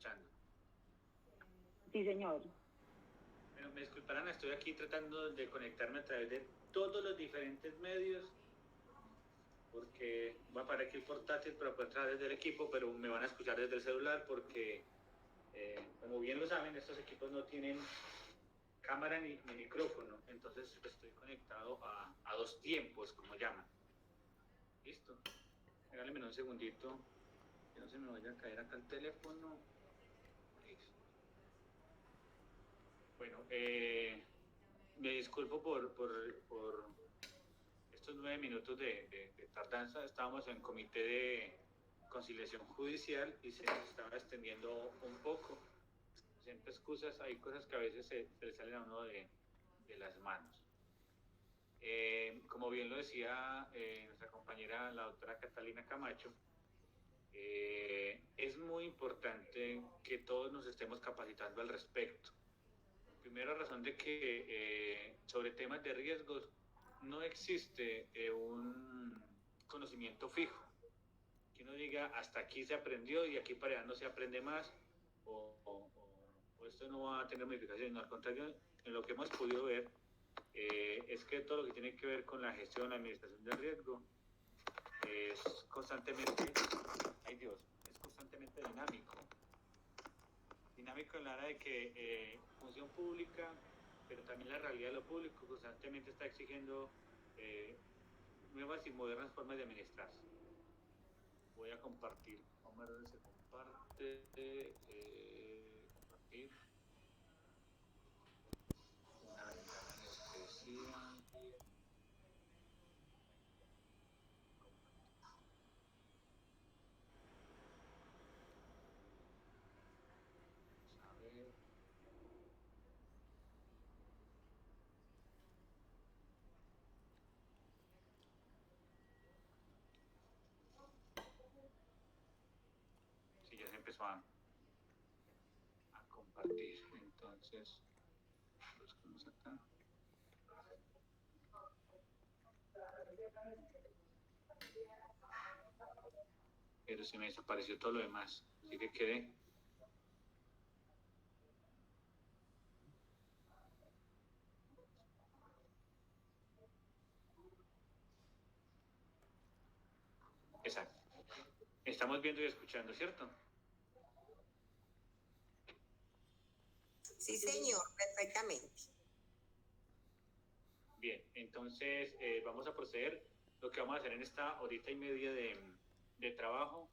escuchando. Sí, señor. Bueno, me disculparán, estoy aquí tratando de conectarme a través de todos los diferentes medios, porque voy a parar aquí el portátil para poder trabajar desde el equipo, pero me van a escuchar desde el celular porque, como bien lo saben, estos equipos no tienen cámara ni micrófono, entonces estoy conectado a dos tiempos, como llaman. Listo. Regálenme un segundito, que no se me vaya a caer acá el teléfono. Listo. Bueno, me disculpo por estos 9 minutos de tardanza. Estábamos en comité de conciliación judicial y se nos estaba extendiendo un poco. Siempre excusas, hay cosas que a veces se le salen a uno de las manos. Como bien lo decía nuestra compañera, la doctora Catalina Camacho, es muy importante que todos nos estemos capacitando al respecto. Primera razón de que sobre temas de riesgos no existe un conocimiento fijo. Que uno diga, hasta aquí se aprendió y aquí para allá no se aprende más, o esto no va a tener modificaciones. No, al contrario, en lo que hemos podido ver, es que todo lo que tiene que ver con la gestión, la administración del riesgo, es constantemente, ay Dios, es constantemente dinámico. Dinámico en la hora de que función pública, pero también la realidad de lo público constantemente está exigiendo nuevas y modernas formas de administrarse. Voy a compartir. Vamos a ver dónde se comparte. Compartir. Una ventana especial. Vamos a ver. Sí, ya se empezó a compartir. Entonces, buscamos acá. Pero se me desapareció todo lo demás. Así que quedé. Exacto. Estamos viendo y escuchando, ¿cierto? Sí, señor, perfectamente. Bien, entonces vamos a proceder. Lo que vamos a hacer en esta horita y media de trabajo,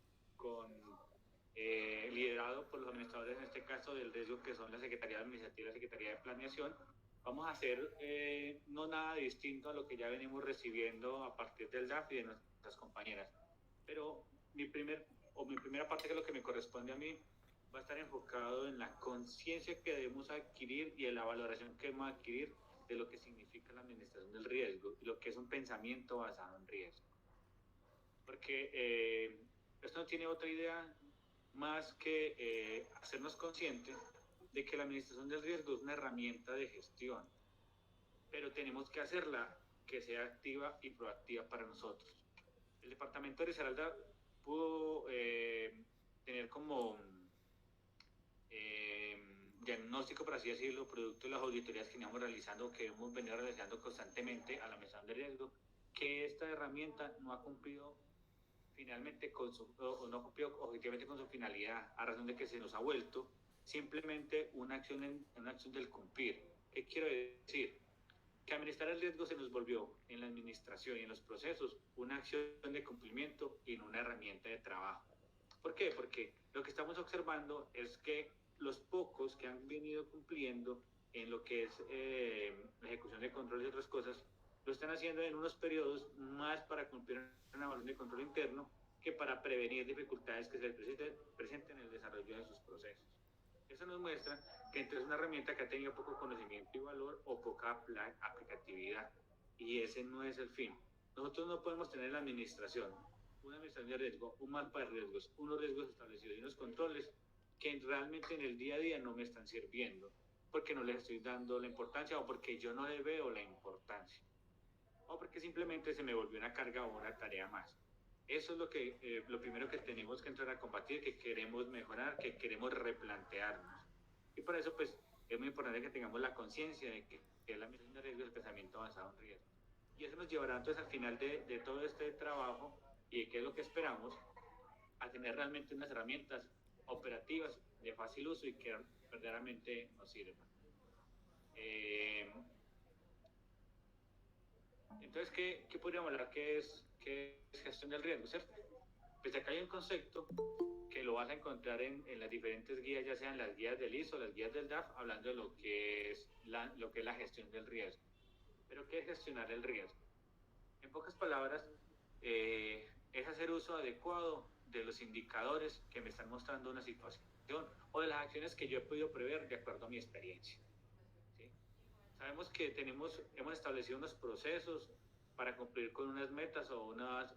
liderado por los administradores, en este caso del riesgo, que son la Secretaría Administrativa y la Secretaría de Planeación, vamos a hacer no nada distinto a lo que ya venimos recibiendo a partir del DAF y de nuestras compañeras. Pero mi primera parte, que es lo que me corresponde a mí, va a estar enfocado en la conciencia que debemos adquirir y en la valoración que debemos adquirir de lo que significa la administración del riesgo y lo que es un pensamiento basado en riesgo. Porque esto no tiene otra idea más que hacernos conscientes de que la administración del riesgo es una herramienta de gestión, pero tenemos que hacerla que sea activa y proactiva para nosotros. El departamento de Risaralda pudo tener como diagnóstico, por así decirlo, producto de las auditorías que íbamos realizando, que hemos venido realizando constantemente a la mesa de riesgo, que esta herramienta no ha cumplido finalmente o no ha cumplido objetivamente con su finalidad, a razón de que se nos ha vuelto simplemente una acción del cumplir. ¿Qué quiero decir? Que administrar el riesgo se nos volvió en la administración y en los procesos una acción de cumplimiento y no una herramienta de trabajo. ¿Por qué? Porque lo que estamos observando es que los pocos que han venido cumpliendo en lo que es la ejecución de control y otras cosas, lo están haciendo en unos periodos más para cumplir una evaluación de control interno que para prevenir dificultades que se presenten en el desarrollo de sus procesos. Eso nos muestra que entonces es una herramienta que ha tenido poco conocimiento y valor o poca aplicatividad, y ese no es el fin. Nosotros no podemos tener la administración, una administración de riesgo, un mapa de riesgos, unos riesgos establecidos y unos controles que realmente en el día a día no me están sirviendo, porque no les estoy dando la importancia o porque yo no le veo la importancia, o porque simplemente se me volvió una carga o una tarea más. Eso es lo primero que tenemos que entrar a combatir, que queremos mejorar, que queremos replantearnos. Y por eso, pues, es muy importante que tengamos la conciencia de que la misión de riesgo es el pensamiento basado en riesgo. Y eso nos llevará entonces al final de todo este trabajo y qué es lo que esperamos, a tener realmente unas herramientas operativas de fácil uso y que verdaderamente nos sirvan. Entonces, ¿qué podríamos hablar que es gestión del riesgo, cierto? Pues acá hay un concepto que lo vas a encontrar en las diferentes guías, ya sean las guías del ISO, las guías del DAF, hablando de lo que es la gestión del riesgo. Pero ¿qué es gestionar el riesgo? En pocas palabras, es hacer uso adecuado de los indicadores que me están mostrando una situación o de las acciones que yo he podido prever de acuerdo a mi experiencia. ¿Sí? Sabemos que hemos establecido unos procesos para cumplir con unas metas o unas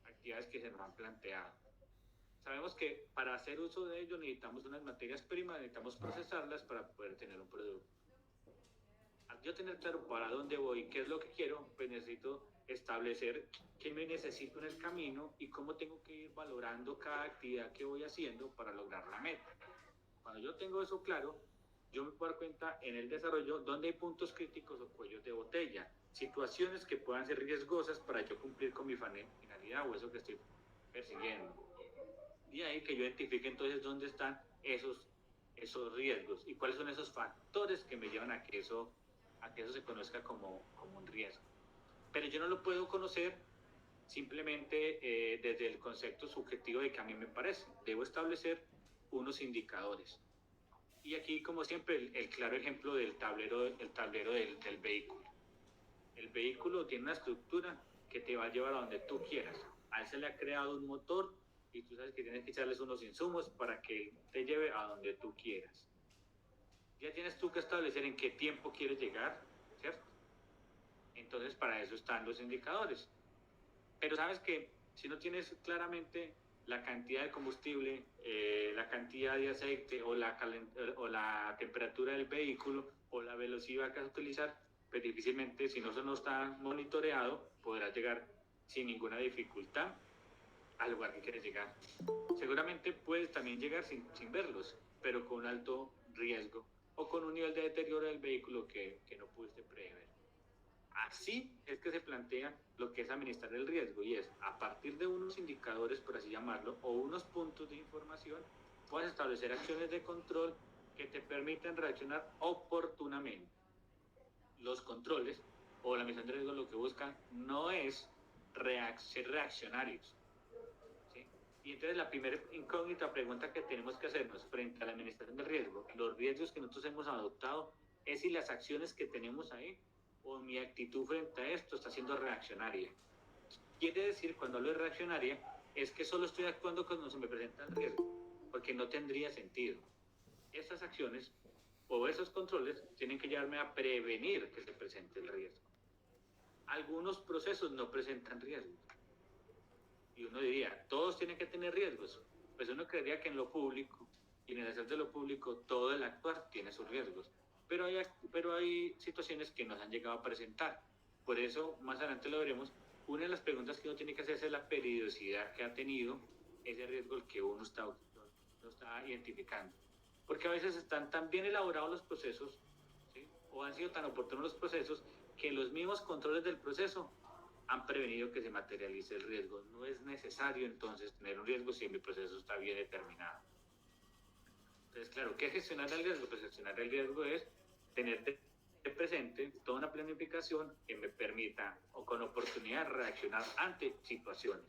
actividades que se nos han planteado. Sabemos que para hacer uso de ello necesitamos unas materias primas, necesitamos procesarlas para poder tener un producto. Al yo tener claro para dónde voy, qué es lo que quiero, pues necesito establecer qué me necesito en el camino y cómo tengo que ir valorando cada actividad que voy haciendo para lograr la meta. Cuando yo tengo eso claro, yo me puedo dar cuenta en el desarrollo dónde hay puntos críticos o cuellos de botella, situaciones que puedan ser riesgosas para yo cumplir con mi finalidad o eso que estoy persiguiendo. Y ahí que yo identifique entonces dónde están esos riesgos y cuáles son esos factores que me llevan a que eso se conozca como un riesgo. Pero yo no lo puedo conocer simplemente desde el concepto subjetivo de que a mí me parece. Debo establecer unos indicadores. Y aquí, como siempre, el claro ejemplo del tablero del vehículo. El vehículo tiene una estructura que te va a llevar a donde tú quieras. A él se le ha creado un motor y tú sabes que tienes que echarles unos insumos para que te lleve a donde tú quieras. Ya tienes tú que establecer en qué tiempo quieres llegar, ¿cierto? Entonces, para eso están los indicadores. Pero sabes que si no tienes claramente la cantidad de combustible, la cantidad de aceite o la temperatura del vehículo o la velocidad que vas a utilizar, pues difícilmente, si eso no está monitoreado, podrás llegar sin ninguna dificultad al lugar que quieres llegar. Seguramente puedes también llegar sin verlos, pero con alto riesgo o con un nivel de deterioro del vehículo que no pudiste prever. Así es que se plantea lo que es administrar el riesgo y es a partir de unos indicadores, por así llamarlo, o unos puntos de información, puedes establecer acciones de control que te permitan reaccionar oportunamente. Los controles o la misión de riesgo lo que buscan no es ser reaccionarios. ¿Sí? Y entonces la primera incógnita pregunta que tenemos que hacernos frente a la administración del riesgo, los riesgos que nosotros hemos adoptado, es si las acciones que tenemos ahí o mi actitud frente a esto está siendo reaccionaria. Quiere decir, cuando hablo de reaccionaria, es que solo estoy actuando cuando se me presenta el riesgo, porque no tendría sentido. Estas acciones o esos controles tienen que llevarme a prevenir que se presente el riesgo. Algunos procesos no presentan riesgos. Y uno diría, todos tienen que tener riesgos. Pues uno creería que en lo público y en el hacer de lo público todo el actuar tiene sus riesgos. Pero hay situaciones que nos han llegado a presentar. Por eso, más adelante lo veremos, una de las preguntas que uno tiene que hacerse es la periodicidad que ha tenido ese riesgo que uno está identificando. Porque a veces están tan bien elaborados los procesos, ¿sí? O han sido tan oportunos los procesos, que los mismos controles del proceso han prevenido que se materialice el riesgo. No es necesario entonces tener un riesgo si mi proceso está bien determinado. Entonces, claro, ¿qué es gestionar el riesgo? Pues gestionar el riesgo es tener de presente toda una planificación que me permita o con oportunidad reaccionar ante situaciones.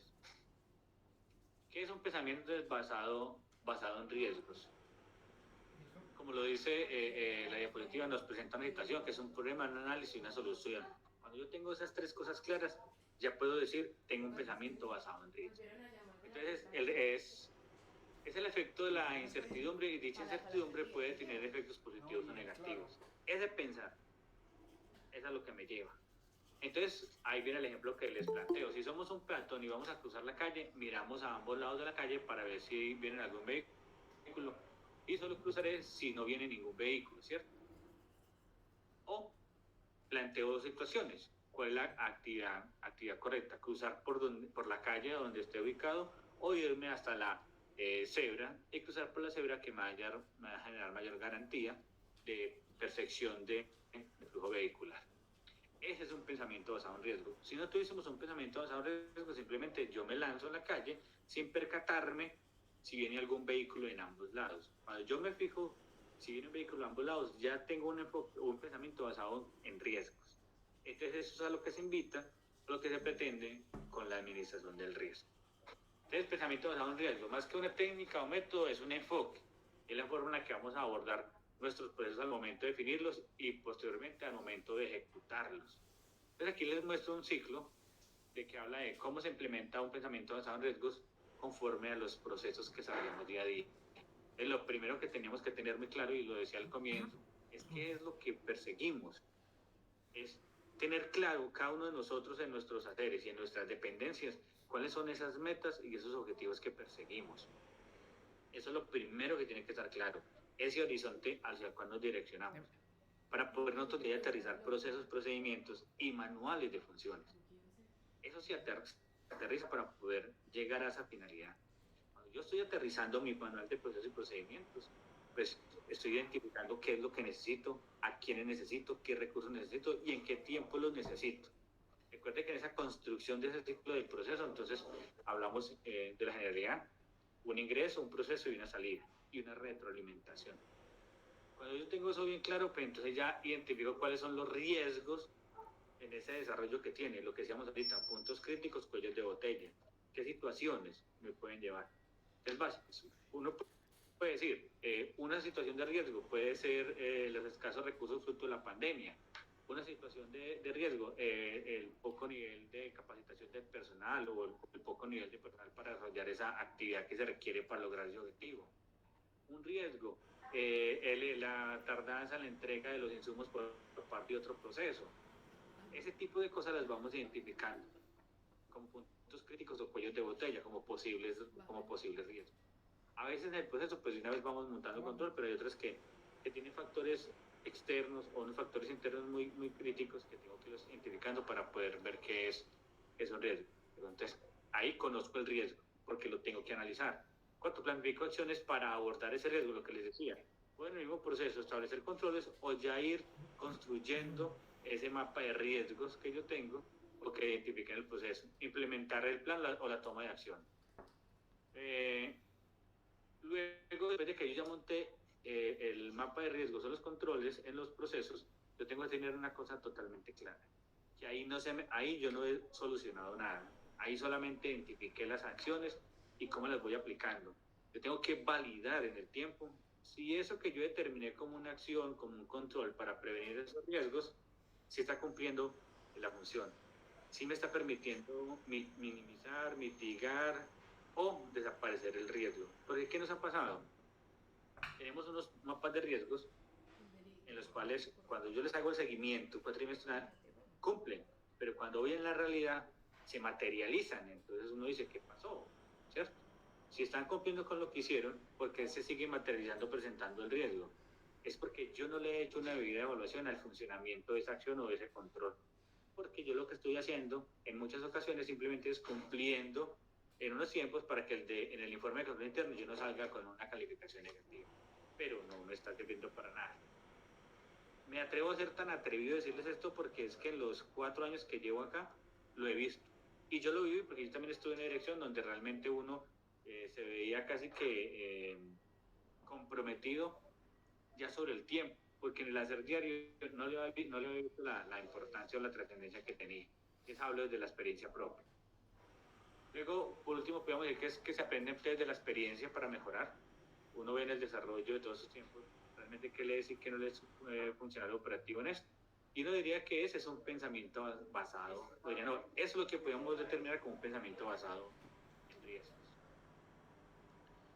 ¿Qué es un pensamiento basado en riesgos? Como lo dice la diapositiva, nos presenta una situación que es un problema, un análisis y una solución. Cuando yo tengo esas tres cosas claras, ya puedo decir, tengo un pensamiento basado en riesgos. Entonces, es el efecto de la incertidumbre y dicha incertidumbre puede tener efectos positivos o negativos. Ese pensar es a lo que me lleva. Entonces, ahí viene el ejemplo que les planteo. Si somos un peatón y vamos a cruzar la calle, miramos a ambos lados de la calle para ver si viene algún vehículo y solo cruzaré si no viene ningún vehículo, ¿cierto? O planteo dos situaciones. cuál es la actividad correcta, cruzar por la calle donde esté ubicado o irme hasta la cebra y cruzar por la cebra que me va a generar mayor garantía de percepción de flujo vehicular. Ese es un pensamiento basado en riesgo. Si no tuviésemos un pensamiento basado en riesgo, simplemente yo me lanzo en la calle sin percatarme si viene algún vehículo en ambos lados. Cuando yo me fijo si viene un vehículo en ambos lados, ya tengo un pensamiento basado en riesgos. Entonces eso es a lo que se invita, a lo que se pretende con la administración del riesgo. Entonces, pensamiento basado en riesgo, más que una técnica o método, es un enfoque. Es la forma en la que vamos a abordar nuestros procesos al momento de definirlos y posteriormente al momento de ejecutarlos. Entonces aquí les muestro un ciclo de que habla de cómo se implementa un pensamiento basado en riesgos conforme a los procesos que desarrollamos día a día. Entonces, lo primero que teníamos que tener muy claro, y lo decía al comienzo, es qué es lo que perseguimos. Es tener claro cada uno de nosotros en nuestros haceres y en nuestras dependencias, cuáles son esas metas y esos objetivos que perseguimos. Eso es lo primero que tiene que estar claro, ese horizonte hacia el cual nos direccionamos, para poder nosotros aterrizar procesos, procedimientos y manuales de funciones. Eso se aterriza para poder llegar a esa finalidad. Cuando yo estoy aterrizando mi manual de procesos y procedimientos, pues estoy identificando qué es lo que necesito, a quiénes necesito, qué recursos necesito y en qué tiempo los necesito. Recuerde que en esa construcción de ese ciclo del proceso, entonces hablamos de la generalidad, un ingreso, un proceso y una salida, y una retroalimentación. Cuando yo tengo eso bien claro, pues entonces ya identifico cuáles son los riesgos en ese desarrollo que tiene, lo que decíamos ahorita, puntos críticos, cuellos de botella, qué situaciones me pueden llevar. Es básico, uno puede decir, una situación de riesgo puede ser los escasos recursos fruto de la pandemia, una situación de riesgo, el poco nivel de capacitación del personal o el poco nivel de personal para desarrollar esa actividad que se requiere para lograr ese objetivo. Un riesgo, la tardanza en la entrega de los insumos por parte de otro proceso. Ese tipo de cosas las vamos identificando como puntos críticos o cuellos de botella, como posibles riesgos. A veces en el proceso, pues una vez vamos montando control, pero hay otras que tienen factores externos o unos factores internos muy, muy críticos que tengo que irlos identificando para poder ver qué es un riesgo. Entonces, ahí conozco el riesgo, porque lo tengo que analizar. Cuando planifico acciones para abordar ese riesgo, lo que les decía, o en el mismo proceso establecer controles o ya ir construyendo ese mapa de riesgos que yo tengo o que identifique en el proceso, implementar el plan o la toma de acción. Luego, después de que yo ya monté el mapa de riesgos o los controles en los procesos, yo tengo que tener una cosa totalmente clara, que ahí yo no he solucionado nada, ahí solamente identifiqué las acciones y cómo las voy aplicando. Yo tengo que validar en el tiempo si eso que yo determiné como una acción, como un control para prevenir esos riesgos, si está cumpliendo la función, si me está permitiendo minimizar, mitigar o desaparecer el riesgo. Porque ¿qué nos ha pasado? Tenemos unos mapas de riesgos en los cuales cuando yo les hago el seguimiento cuatrimestral cumplen, pero cuando voy en la realidad se materializan, entonces uno dice, ¿qué pasó? ¿Cierto? Si están cumpliendo con lo que hicieron, ¿por qué se sigue materializando presentando el riesgo? Es porque yo no le he hecho una debida evaluación al funcionamiento de esa acción o de ese control. Porque yo lo que estoy haciendo en muchas ocasiones simplemente es cumpliendo en unos tiempos para que en el informe de control interno yo no salga con una calificación negativa. Pero no me está sirviendo para nada. Me atrevo a ser tan atrevido a decirles esto porque es que en los 4 años que llevo acá lo he visto. Y yo lo viví porque yo también estuve en una dirección donde realmente uno se veía casi que comprometido ya sobre el tiempo, porque en el hacer diario no le había visto la importancia o la trascendencia que tenía. Es hablo desde la experiencia propia. Luego, por último, podemos decir que se aprende desde la experiencia para mejorar. Uno ve en el desarrollo de todos esos tiempos realmente qué le es y qué no le es funcional operativo en esto. Y uno diría que ese es un pensamiento basado, no, eso es lo que podemos determinar como un pensamiento basado en riesgos.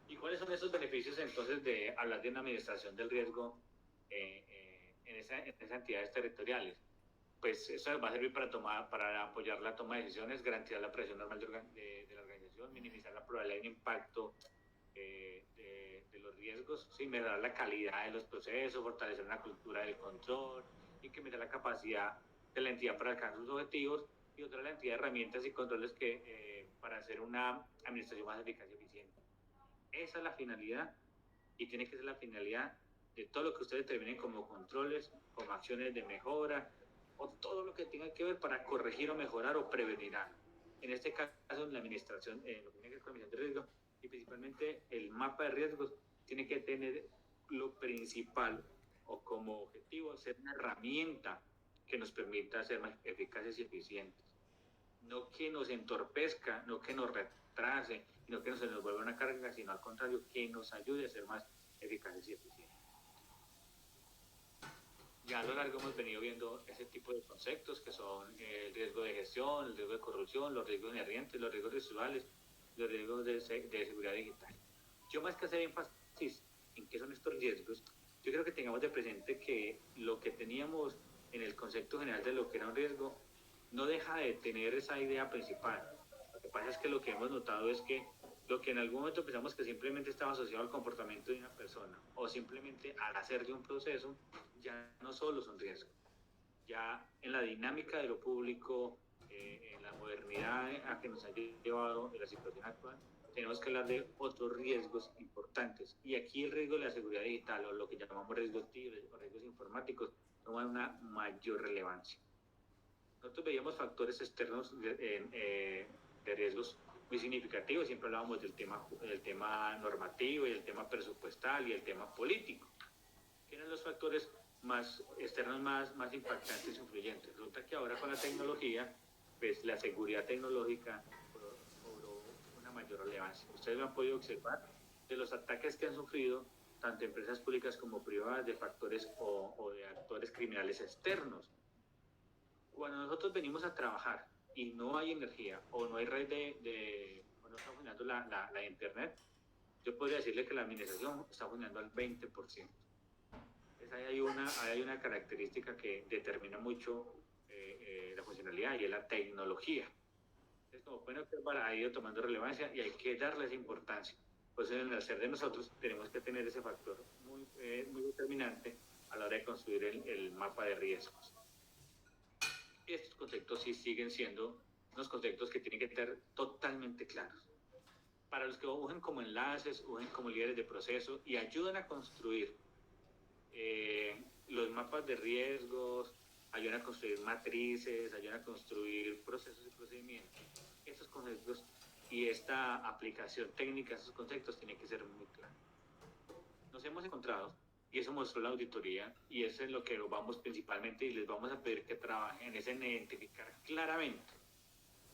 ¿Y cuáles son esos beneficios entonces de hablar de una administración del riesgo en esas entidades territoriales? Pues eso va a servir para apoyar la toma de decisiones, garantizar la presión normal de la organización, minimizar la probabilidad de impacto de los riesgos, sí, mejorar la calidad de los procesos, fortalecer una cultura del control, incrementar la capacidad de de la entidad para alcanzar sus objetivos y otra la entidad de herramientas y controles para hacer una administración más eficaz y eficiente. Esa es la finalidad y tiene que ser la finalidad de todo lo que ustedes determinen como controles, como acciones de mejora o todo lo que tenga que ver para corregir o mejorar o prevenir algo. En este caso, en la administración, lo que tiene que ver con la administración de riesgo y principalmente el mapa de riesgos tiene que tener lo principal o como objetivo ser una herramienta que nos permita ser más eficaces y eficientes. No que nos entorpezca, no que nos retrase, no que se nos vuelva una carga, sino al contrario, que nos ayude a ser más eficaces y eficientes. Ya a lo largo hemos venido viendo ese tipo de conceptos que son el riesgo de gestión, el riesgo de corrupción, los riesgos inherentes, los riesgos residuales, los riesgos de seguridad digital. Yo más que hacer énfasis en qué son estos riesgos, yo creo que tengamos de presente que lo que teníamos en el concepto general de lo que era un riesgo no deja de tener esa idea principal. Lo que pasa es que lo que hemos notado es que lo que en algún momento pensamos que simplemente estaba asociado al comportamiento de una persona o simplemente al hacer de un proceso, ya no solo son riesgos. Ya en la dinámica de lo público, en la modernidad a que nos ha llevado en la situación actual, tenemos que hablar de otros riesgos importantes. Y aquí el riesgo de la seguridad digital o lo que llamamos riesgos tigres o riesgos informáticos toman una mayor relevancia. Nosotros veíamos factores externos de riesgos muy significativos, siempre hablábamos del tema normativo y el tema presupuestal y el tema político, que eran los factores más externos más impactantes e influyentes. Resulta que ahora con la tecnología, pues la seguridad tecnológica cobró una mayor relevancia. Ustedes lo han podido observar de los ataques que han sufrido tanto empresas públicas como privadas de factores o de actores criminales externos. Cuando nosotros venimos a trabajar y no hay energía o no hay red o no está funcionando la internet, yo podría decirle que la administración está funcionando al 20%. Entonces hay una característica que determina mucho la funcionalidad y es la tecnología. Entonces, como pueden observar, ha ido tomando relevancia y hay que darle esa importancia. Pues en el ser de nosotros tenemos que tener ese factor muy determinante a la hora de construir el mapa de riesgos. Estos conceptos sí siguen siendo unos conceptos que tienen que estar totalmente claros. Para los que usen como enlaces, usen como líderes de proceso y ayudan a construir los mapas de riesgos, ayudan a construir matrices, ayudan a construir procesos y procedimientos. Estos conceptos y esta aplicación técnica de esos conceptos tiene que ser muy clara. Nos hemos encontrado, y eso mostró la auditoría, y eso es lo que vamos principalmente y les vamos a pedir que trabajen, es en identificar claramente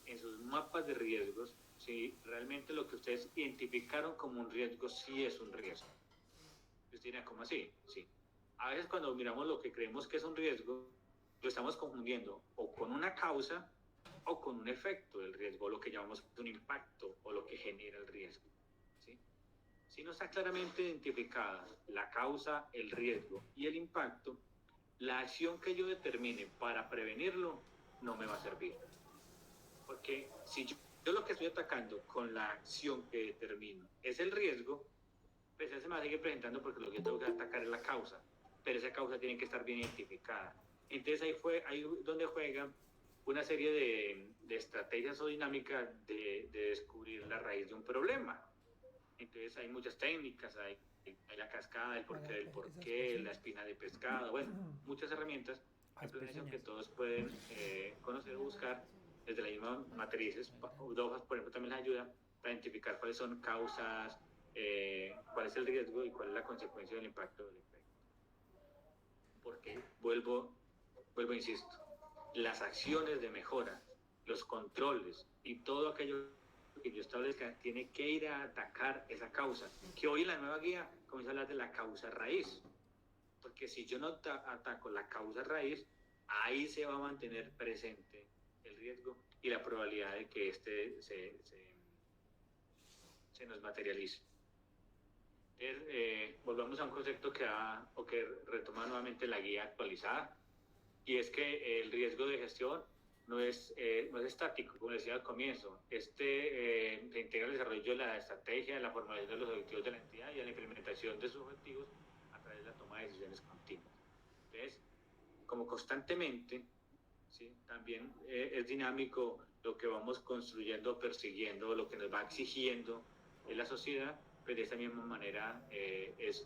en sus mapas de riesgos si realmente lo que ustedes identificaron como un riesgo sí es un riesgo. Usted dirá, ¿cómo así? Sí. A veces cuando miramos lo que creemos que es un riesgo, lo estamos confundiendo o con una causa o con un efecto del riesgo, lo que llamamos un impacto o lo que genera el riesgo. ¿Sí? Si no está claramente identificada la causa, el riesgo y el impacto, la acción que yo determine para prevenirlo no me va a servir. Porque si yo lo que estoy atacando con la acción que determino es el riesgo, pues ese me va a seguir presentando porque lo que tengo que atacar es la causa, pero esa causa tiene que estar bien identificada. Entonces ahí donde juega una serie de estrategias o dinámicas de descubrir la raíz de un problema. Entonces hay muchas técnicas, hay la cascada, el porqué del porqué, la espina de pescado, bueno, muchas herramientas de planeación que todos pueden conocer o buscar desde las mismas matrices. Hojas, por ejemplo, también les ayuda para identificar cuáles son causas, cuál es el riesgo y cuál es la consecuencia del impacto del efecto. Porque vuelvo, insisto, las acciones de mejora, los controles y todo aquello que yo establezca tiene que ir a atacar esa causa, que hoy en la nueva guía comienza a hablar de la causa raíz, porque si yo no ataco la causa raíz, ahí se va a mantener presente el riesgo y la probabilidad de que se nos materialice. Entonces, volvamos a un concepto que retoma nuevamente la guía actualizada, y es que el riesgo de gestión no es estático, como decía al comienzo. Se integra el desarrollo de la estrategia, la formulación de los objetivos de la entidad y la implementación de sus objetivos a través de la toma de decisiones continuas. Entonces, como constantemente ¿sí? También es dinámico lo que vamos construyendo, persiguiendo, lo que nos va exigiendo en la sociedad, pero de esa misma manera es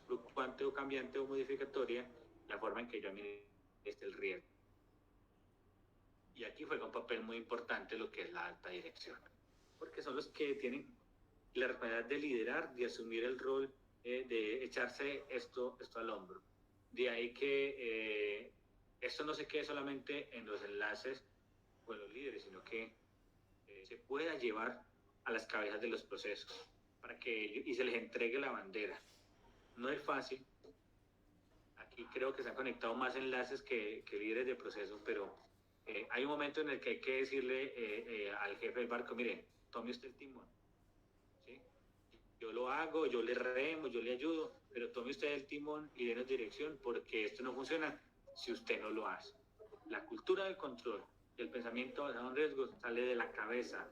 fluctuante o cambiante o modificatoria la forma en que yo administro el riesgo. Y aquí juega un papel muy importante lo que es la alta dirección, porque son los que tienen la responsabilidad de liderar, de asumir el rol, de echarse esto al hombro. De ahí que esto no se quede solamente en los enlaces con los líderes, sino que se pueda llevar a las cabezas de los procesos para que ellos, y se les entregue la bandera. No es fácil. Aquí creo que se han conectado más enlaces que líderes de proceso, pero hay un momento en el que hay que decirle al jefe del barco, mire, tome usted el timón. ¿Sí? Yo lo hago, yo le remo, yo le ayudo, pero tome usted el timón y denos dirección, porque esto no funciona si usted no lo hace. La cultura del control y el pensamiento basado en riesgos sale de la cabeza,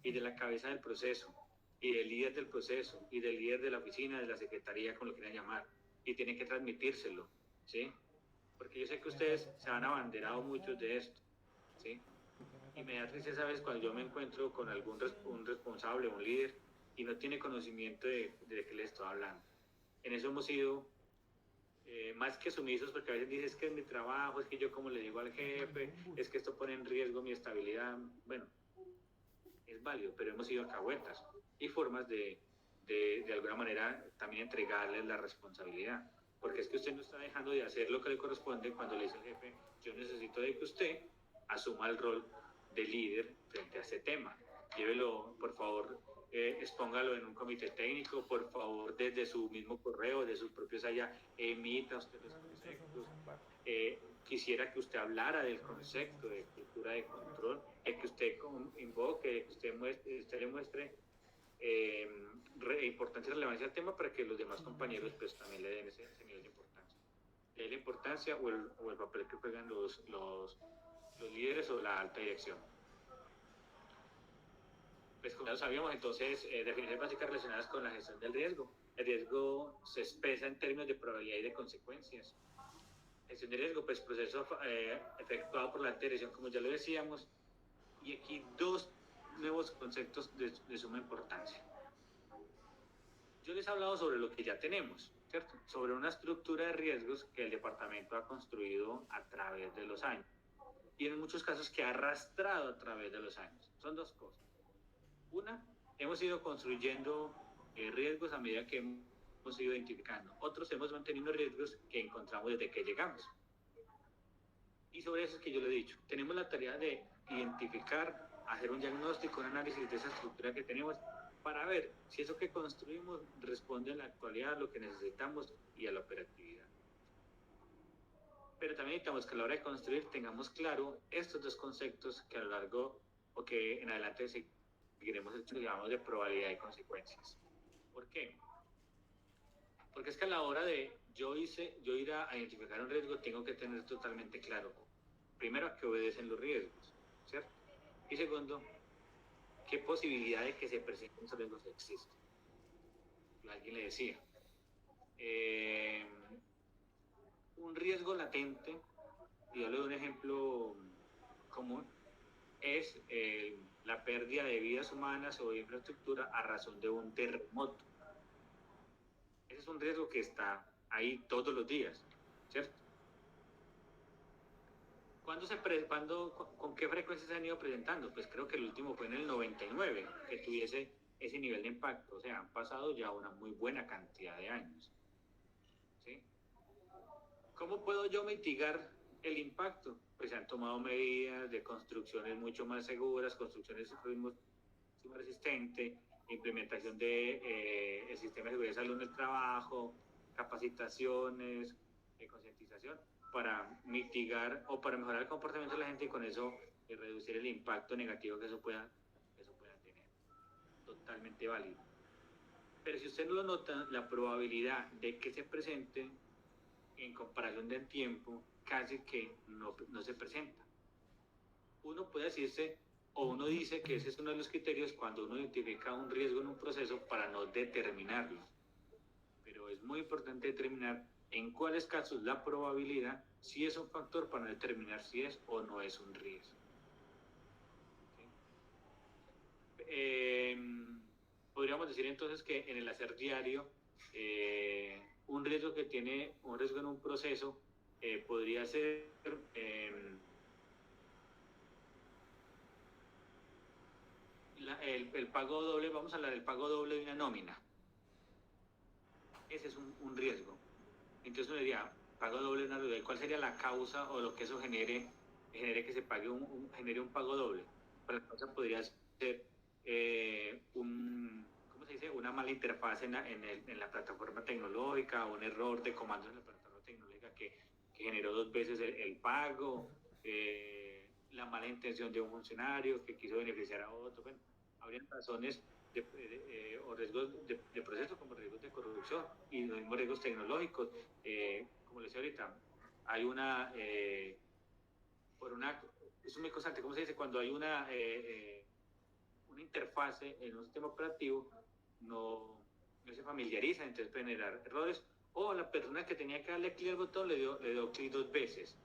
y de la cabeza del proceso, y del líder del proceso, y del líder de la oficina, de la secretaría, como lo quieran llamar, y tienen que transmitírselo, ¿sí? Porque yo sé que ustedes se han abanderado muchos de esto, ¿sí? Y me da tristeza a veces cuando yo me encuentro con un responsable, un líder, y no tiene conocimiento de qué le estoy hablando. En eso hemos sido más que sumisos, porque a veces dices que es mi trabajo, es que yo como le digo al jefe, es que esto pone en riesgo mi estabilidad. Bueno, es válido, pero hemos sido alcahuetas y formas de alguna manera también entregarles la responsabilidad, porque es que usted no está dejando de hacer lo que le corresponde cuando le dice al jefe, yo necesito de que usted asuma el rol de líder frente a este tema. Llévelo, por favor, expóngalo en un comité técnico, por favor, desde su mismo correo, de sus propios allá, emita usted los conceptos. Quisiera que usted hablara del concepto de cultura de control, que usted invoque, que usted le muestre importancia y relevancia al tema para que los demás compañeros pues también le den ese nivel de importancia. La importancia o el papel que juegan los líderes o la alta dirección. Pues como ya lo sabíamos, entonces, definiciones básicas relacionadas con la gestión del riesgo. El riesgo se expresa en términos de probabilidad y de consecuencias. Gestión de riesgo, pues proceso efectuado por la alta dirección, como ya lo decíamos. Y aquí dos nuevos conceptos de suma importancia. Yo les he hablado sobre lo que ya tenemos, ¿cierto? Sobre una estructura de riesgos que el departamento ha construido a través de los años. Y en muchos casos que ha arrastrado a través de los años. Son dos cosas. Una, hemos ido construyendo riesgos a medida que hemos ido identificando. Otros hemos mantenido riesgos que encontramos desde que llegamos. Y sobre eso es que yo le he dicho, tenemos la tarea de identificar, hacer un diagnóstico, un análisis de esa estructura que tenemos para ver si eso que construimos responde en la actualidad a lo que necesitamos y a la operatividad. Pero también necesitamos que a la hora de construir tengamos claro estos dos conceptos que a lo largo o que en adelante seguiremos estudiando de probabilidad y consecuencias. ¿Por qué? Porque es que a la hora de yo ir a identificar un riesgo, tengo que tener totalmente claro, primero, a qué obedecen los riesgos, ¿cierto? Y segundo, qué posibilidad de que se presenten esos riesgos existe. Alguien le decía, un riesgo latente, y yo le doy un ejemplo común, es la pérdida de vidas humanas o de infraestructura a razón de un terremoto. Ese es un riesgo que está ahí todos los días, ¿cierto? ¿Con qué frecuencia se han ido presentando? Pues creo que el último fue en el 99, que tuviese ese nivel de impacto. O sea, han pasado ya una muy buena cantidad de años. ¿Sí? ¿Cómo puedo yo mitigar el impacto? Pues se han tomado medidas de construcciones mucho más seguras, construcciones más resistentes, implementación de el sistema de seguridad de salud en el trabajo, capacitaciones, concientización, para mitigar o para mejorar el comportamiento de la gente y con eso reducir el impacto negativo que eso pueda tener. Totalmente válido. Pero si usted no lo nota, la probabilidad de que se presente en comparación del tiempo casi que no se presenta. Uno puede decirse o uno dice que ese es uno de los criterios cuando uno identifica un riesgo en un proceso para no determinarlo. Pero es muy importante determinar en cuáles casos la probabilidad sí es un factor para determinar si es o no es un riesgo. Podríamos decir entonces que en el hacer diario, un riesgo que tiene un riesgo en un proceso podría ser el pago doble. Vamos a hablar del pago doble de una nómina. Ese es un riesgo. Entonces uno diría, pago doble de una nómina. ¿Cuál sería la causa o lo que eso genere que se pague genere un pago doble? Pues la causa podría ser ¿cómo se dice? Una mala interfaz en la plataforma tecnológica, un error de comandos en la plataforma tecnológica que generó 2 veces el pago, la mala intención de un funcionario que quiso beneficiar a otro. Bueno, habrían razones o riesgos de proceso como riesgos de corrupción y los mismos riesgos tecnológicos. Como les decía ahorita, hay es muy constante, ¿cómo se dice? Cuando hay una interfase en un sistema operativo no se familiariza, entonces puede generar errores, o la persona que tenía que darle clic al botón le dio clic 2 veces.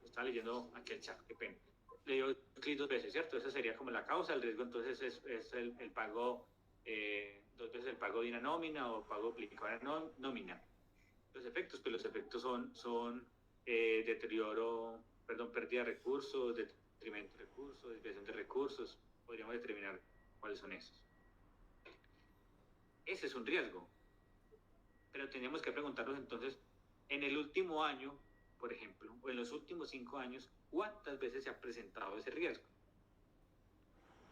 Estaba leyendo aquí el chat, qué pena. Le dio clic 2 veces, ¿cierto? Esa sería como la causa. El riesgo entonces es el pago, 2 veces el pago de una nómina o pago aplicado a una nómina. Los efectos son deterioro, pérdida de recursos, detrimento de recursos, desviación de recursos. Podríamos determinar cuáles son esos. Ese es un riesgo. Pero tenemos que preguntarnos entonces, en el último año, por ejemplo, o en los últimos 5 años, ¿cuántas veces se ha presentado ese riesgo?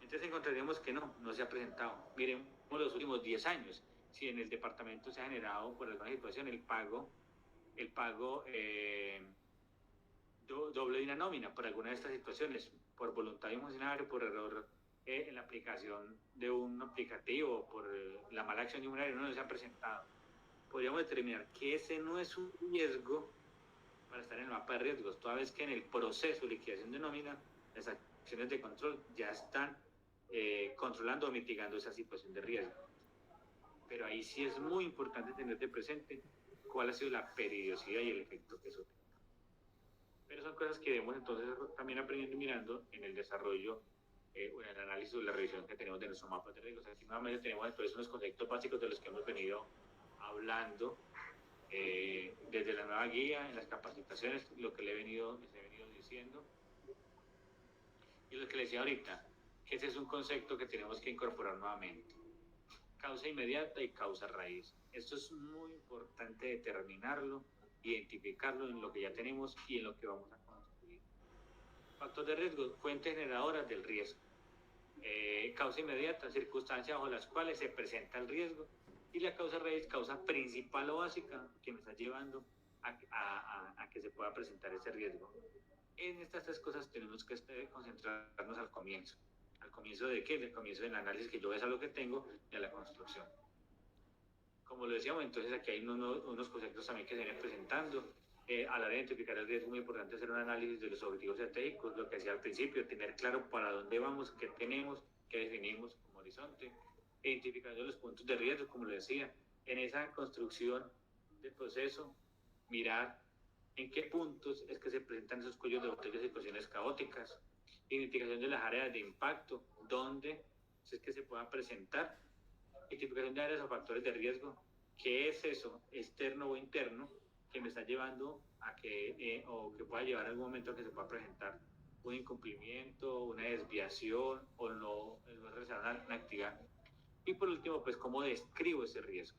Entonces encontraríamos que no se ha presentado. Miren, los últimos 10 años, si en el departamento se ha generado por alguna situación el pago doble de una nómina por alguna de estas situaciones, por voluntad de un funcionario, por error en la aplicación de un aplicativo, por la mala acción de un funcionario, no se ha presentado. Podríamos determinar que ese no es un riesgo para estar en el mapa de riesgos, toda vez que en el proceso de liquidación de nómina las acciones de control ya están controlando o mitigando esa situación de riesgo. Pero ahí sí es muy importante tener de presente cuál ha sido la periodicidad y el efecto que eso tiene. Pero son cosas que debemos entonces también aprendiendo y mirando en el desarrollo o en el análisis o la revisión que tenemos de nuestro mapa de riesgos. Aquí nuevamente tenemos entonces unos conceptos básicos de los que hemos venido hablando desde la nueva guía, en las capacitaciones, lo que les he venido diciendo. Y lo que les decía ahorita, que ese es un concepto que tenemos que incorporar nuevamente. Causa inmediata y causa raíz. Esto es muy importante determinarlo, identificarlo en lo que ya tenemos y en lo que vamos a construir. Factor de riesgo, fuentes generadoras del riesgo. Causa inmediata, circunstancias bajo las cuales se presenta el riesgo. Y la causa raíz, causa principal o básica que me está llevando a que se pueda presentar ese riesgo. En estas 3 cosas tenemos que concentrarnos al comienzo. ¿Al comienzo de qué? Al comienzo del análisis, que yo vea lo que tengo, y a la construcción. Como lo decíamos, entonces aquí hay unos conceptos también que se vienen presentando. A la hora de identificar el riesgo es muy importante hacer un análisis de los objetivos estratégicos, lo que decía al principio, tener claro para dónde vamos, qué tenemos, qué definimos como horizonte, identificando los puntos de riesgo, como lo decía, en esa construcción del proceso, mirar en qué puntos es que se presentan esos cuellos de botella y situaciones caóticas, identificación de las áreas de impacto, dónde es que se puedan presentar, identificación de áreas o factores de riesgo, qué es eso, externo o interno, que me está llevando a que, o que pueda llevar a algún momento a que se pueda presentar un incumplimiento, una desviación o no realizar una actividad. Y por último, pues, ¿cómo describo ese riesgo?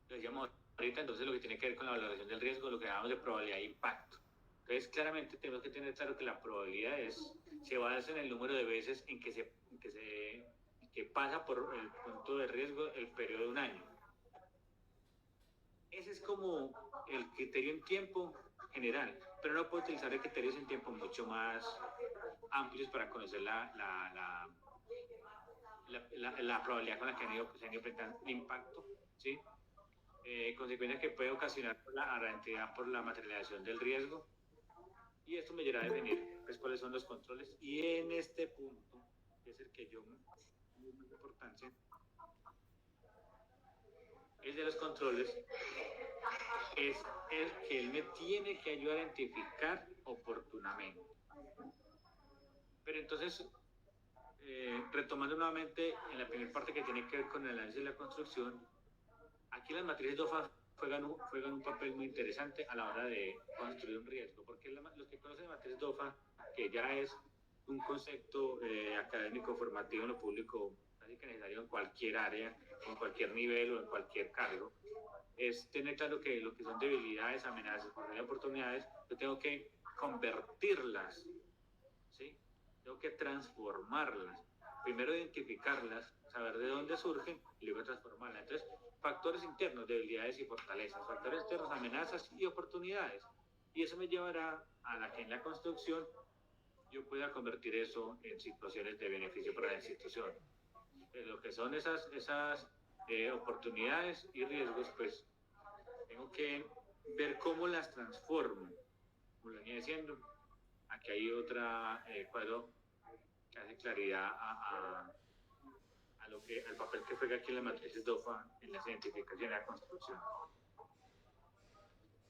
Lo decíamos ahorita, entonces lo que tiene que ver con la valoración del riesgo, lo que llamamos de probabilidad de impacto. Entonces, claramente tenemos que tener claro que la probabilidad se basa en el número de veces en que pasa por el punto de riesgo el periodo de un año. Ese es como el criterio en tiempo general, pero no puedo utilizar criterios en tiempo mucho más amplios para conocer la probabilidad con la que se han ido enfrentando el impacto, ¿sí? Consecuencias que puede ocasionar a la entidad por la materialización del riesgo, y esto me llevará a definir pues, cuáles son los controles. Y en este punto, que es el que yo muy importante, el de los controles, es el que él me tiene que ayudar a identificar oportunamente. Pero entonces, retomando nuevamente en la primera parte que tiene que ver con el análisis de la construcción, aquí las matrices DOFA juegan un papel muy interesante a la hora de construir un riesgo, porque los que conocen matrices DOFA, que ya es un concepto académico formativo en lo público, casi que necesario en cualquier área, en cualquier nivel o en cualquier cargo, es tener claro que lo que son debilidades, amenazas, oportunidades, yo tengo que convertirlas, ¿sí? Tengo que transformarlas. Primero identificarlas, saber de dónde surgen y luego transformarlas. Entonces, factores internos, debilidades y fortalezas, factores externos, amenazas y oportunidades. Y eso me llevará a que en la construcción yo pueda convertir eso en situaciones de beneficio para la institución. Lo que son esas oportunidades y riesgos, pues tengo que ver cómo las transformo. Como lo venía diciendo, aquí hay otra cuadro que hace claridad al papel que juega aquí en las matrices DOFA en las identificaciones y la construcción.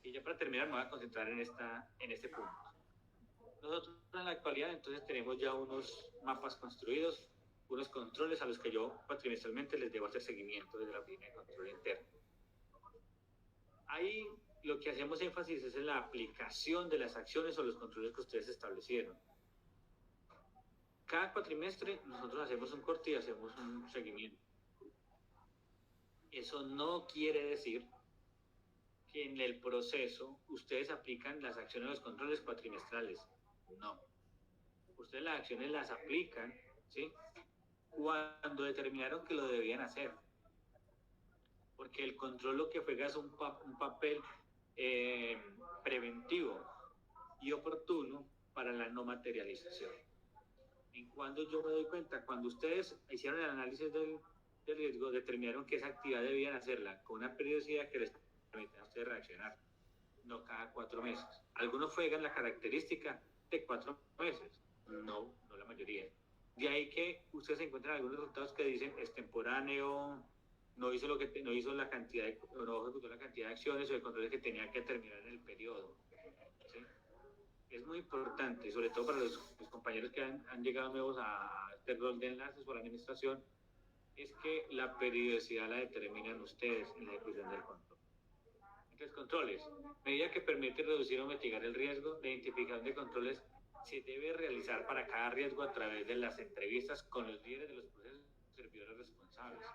Y ya para terminar me voy a concentrar en este punto. Nosotros en la actualidad entonces tenemos ya unos mapas construidos, unos controles a los que yo cuatrimestralmente les debo hacer seguimiento desde la oficina de control interno. Ahí lo que hacemos énfasis es en la aplicación de las acciones o los controles que ustedes establecieron. Cada cuatrimestre nosotros hacemos un corte y hacemos un seguimiento. Eso no quiere decir que en el proceso ustedes aplican las acciones o los controles cuatrimestrales. No. Ustedes las acciones las aplican, ¿sí?, cuando determinaron que lo debían hacer. Porque el control lo que juega es un papel preventivo y oportuno para la no materialización. En cuando yo me doy cuenta, cuando ustedes hicieron el análisis del riesgo, determinaron que esa actividad debían hacerla con una periodicidad que les permita a ustedes reaccionar, no cada 4 meses. Algunos juegan la característica de 4 meses, no la mayoría. De ahí que ustedes encuentran algunos resultados que dicen extemporáneo, no hizo la cantidad no ejecutó la cantidad de acciones o de controles que tenía que terminar en el periodo. ¿Sí? Es muy importante, sobre todo para los compañeros que han llegado nuevos a este rol de enlaces o a la administración, es que la periodicidad la determinan ustedes en la ejecución del control. Entonces, controles. Medida que permite reducir o mitigar el riesgo, la identificación de controles se debe realizar para cada riesgo a través de las entrevistas con los líderes de los procesos y servidores responsables.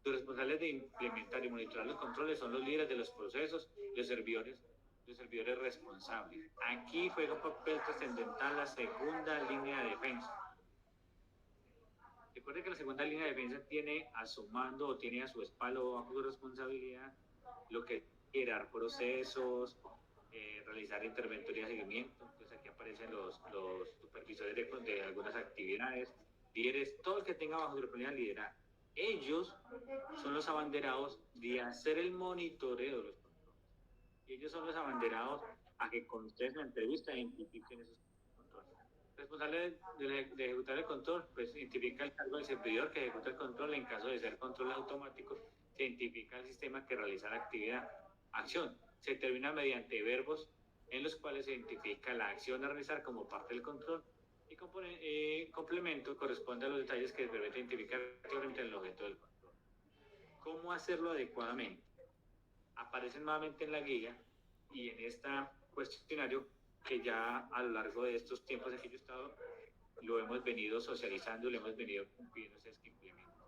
Los responsables de implementar y monitorar los controles son los líderes de los procesos y los servidores responsables. Aquí juega un papel trascendental la segunda línea de defensa. Recuerde que la segunda línea de defensa tiene a su mando o tiene a su espalda o bajo su responsabilidad lo que es generar procesos, realizar interventoría de seguimiento. Entonces aquí aparecen los supervisores de algunas actividades, líderes, todo el que tenga bajo su responsabilidad liderar. Ellos son los abanderados de hacer el monitoreo de los controles. Y ellos son los abanderados a que con ustedes en la entrevista identifiquen esos controles. Responsable de ejecutar el control, pues identifica el cargo del servidor que ejecuta el control. En caso de ser control automático, se identifica el sistema que realiza la actividad. Acción se determina mediante verbos en los cuales se identifica la acción a realizar como parte del control y complemento corresponde a los detalles que permiten identificar claramente el objeto del control. ¿Cómo hacerlo adecuadamente? Aparecen nuevamente en la guía y en este cuestionario que ya a lo largo de estos tiempos en que yo he estado lo hemos venido socializando, lo hemos venido cumpliendo, es que implemento.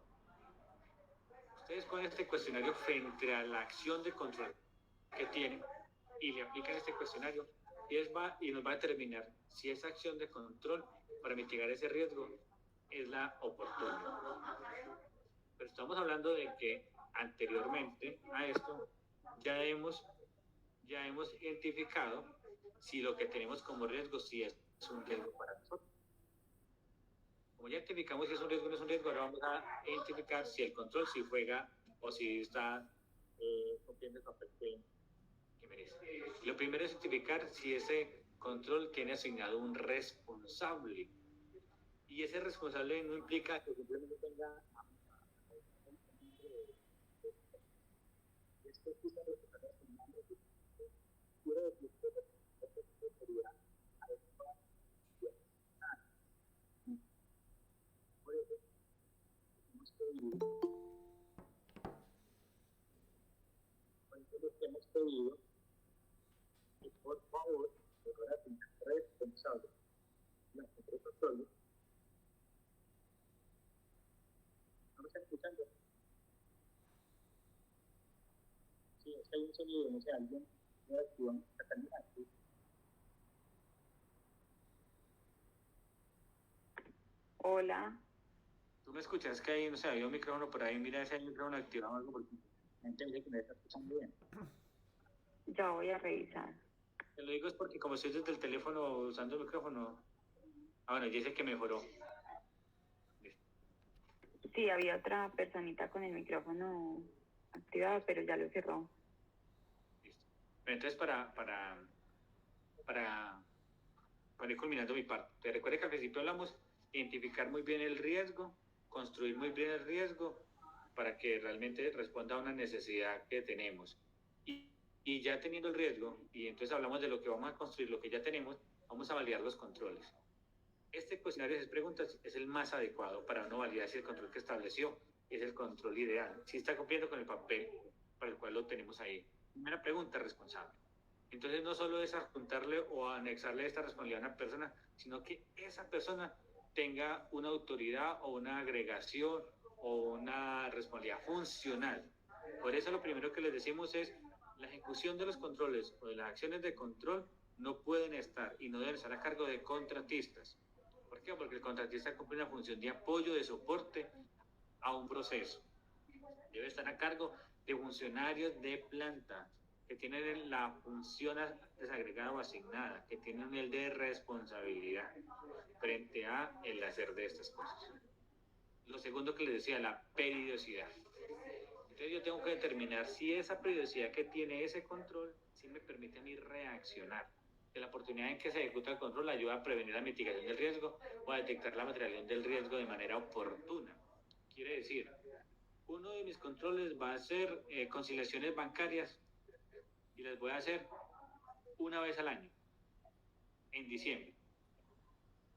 Ustedes con este cuestionario frente a la acción de control que tienen y le aplican este cuestionario y nos va a determinar si esa acción de control para mitigar ese riesgo es la oportuna. Pero estamos hablando de que anteriormente a esto ya hemos identificado si lo que tenemos como riesgo si es un riesgo para nosotros. Como ya identificamos si es un riesgo o no es un riesgo, ahora vamos a identificar si el control si juega o si está cumpliendo el papel que merece. Lo primero es identificar si ese control tiene asignado un responsable. Y ese responsable no implica que simplemente tenga Hemos pedido que por favor, de manera responsable, la control. ¿No me están escuchando? Sí, es que hay un sonido, no sé, alguien me activa, está terminando. Hola. ¿Tú me escuchas? Que hay, no sé, había un micrófono por ahí, mira si hay un micrófono activado o algo, porque la gente dice que me está escuchando bien. Ya voy a revisar. Te lo digo es porque como estoy desde el teléfono usando el micrófono, bueno, ya dice que mejoró. Sí, había otra personita con el micrófono activado, pero ya lo cerró. Listo. Pero entonces, para ir culminando mi parte, te recuerda que al principio hablamos de identificar muy bien el riesgo, construir muy bien el riesgo para que realmente responda a una necesidad que tenemos. Y ya teniendo el riesgo, y entonces hablamos de lo que vamos a construir, lo que ya tenemos, vamos a validar los controles. Este cuestionario de preguntas es el más adecuado para uno validar si el control que estableció es el control ideal, si está cumpliendo con el papel para el cual lo tenemos ahí. Primera pregunta, responsable. Entonces no solo es adjuntarle o anexarle esta responsabilidad a una persona, sino que esa persona tenga una autoridad o una agregación o una responsabilidad funcional. Por eso lo primero que les decimos es la ejecución de los controles o de las acciones de control no pueden estar y no deben estar a cargo de contratistas. ¿Por qué? Porque el contratista cumple una función de apoyo, de soporte a un proceso. Debe estar a cargo de funcionarios de planta que tienen la función desagregada o asignada, que tienen un nivel de responsabilidad frente a el hacer de estas cosas. Lo segundo que les decía, la periodicidad. Entonces yo tengo que determinar si esa periodicidad que tiene ese control, si me permite a mí reaccionar. Que la oportunidad en que se ejecuta el control ayuda a prevenir la mitigación del riesgo o a detectar la materialización del riesgo de manera oportuna. Quiere decir, uno de mis controles va a ser conciliaciones bancarias y las voy a hacer una vez al año, en diciembre.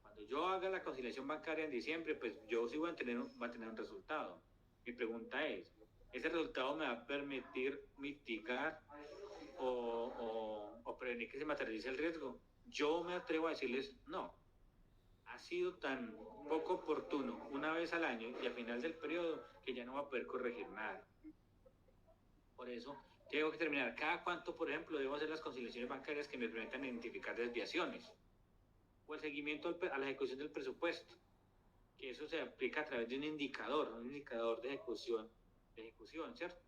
Cuando yo haga la conciliación bancaria en diciembre, pues yo sí voy a tener un resultado. Mi pregunta es, ¿ese resultado me va a permitir mitigar o prevenir que se materialice el riesgo? Yo me atrevo a decirles, no. Ha sido tan poco oportuno una vez al año y al final del periodo que ya no va a poder corregir nada. Por eso tengo que determinar cada cuánto, por ejemplo, debo hacer las conciliaciones bancarias que me permitan identificar desviaciones o el seguimiento a la ejecución del presupuesto, que eso se aplica a través de un indicador de ejecución, ¿cierto?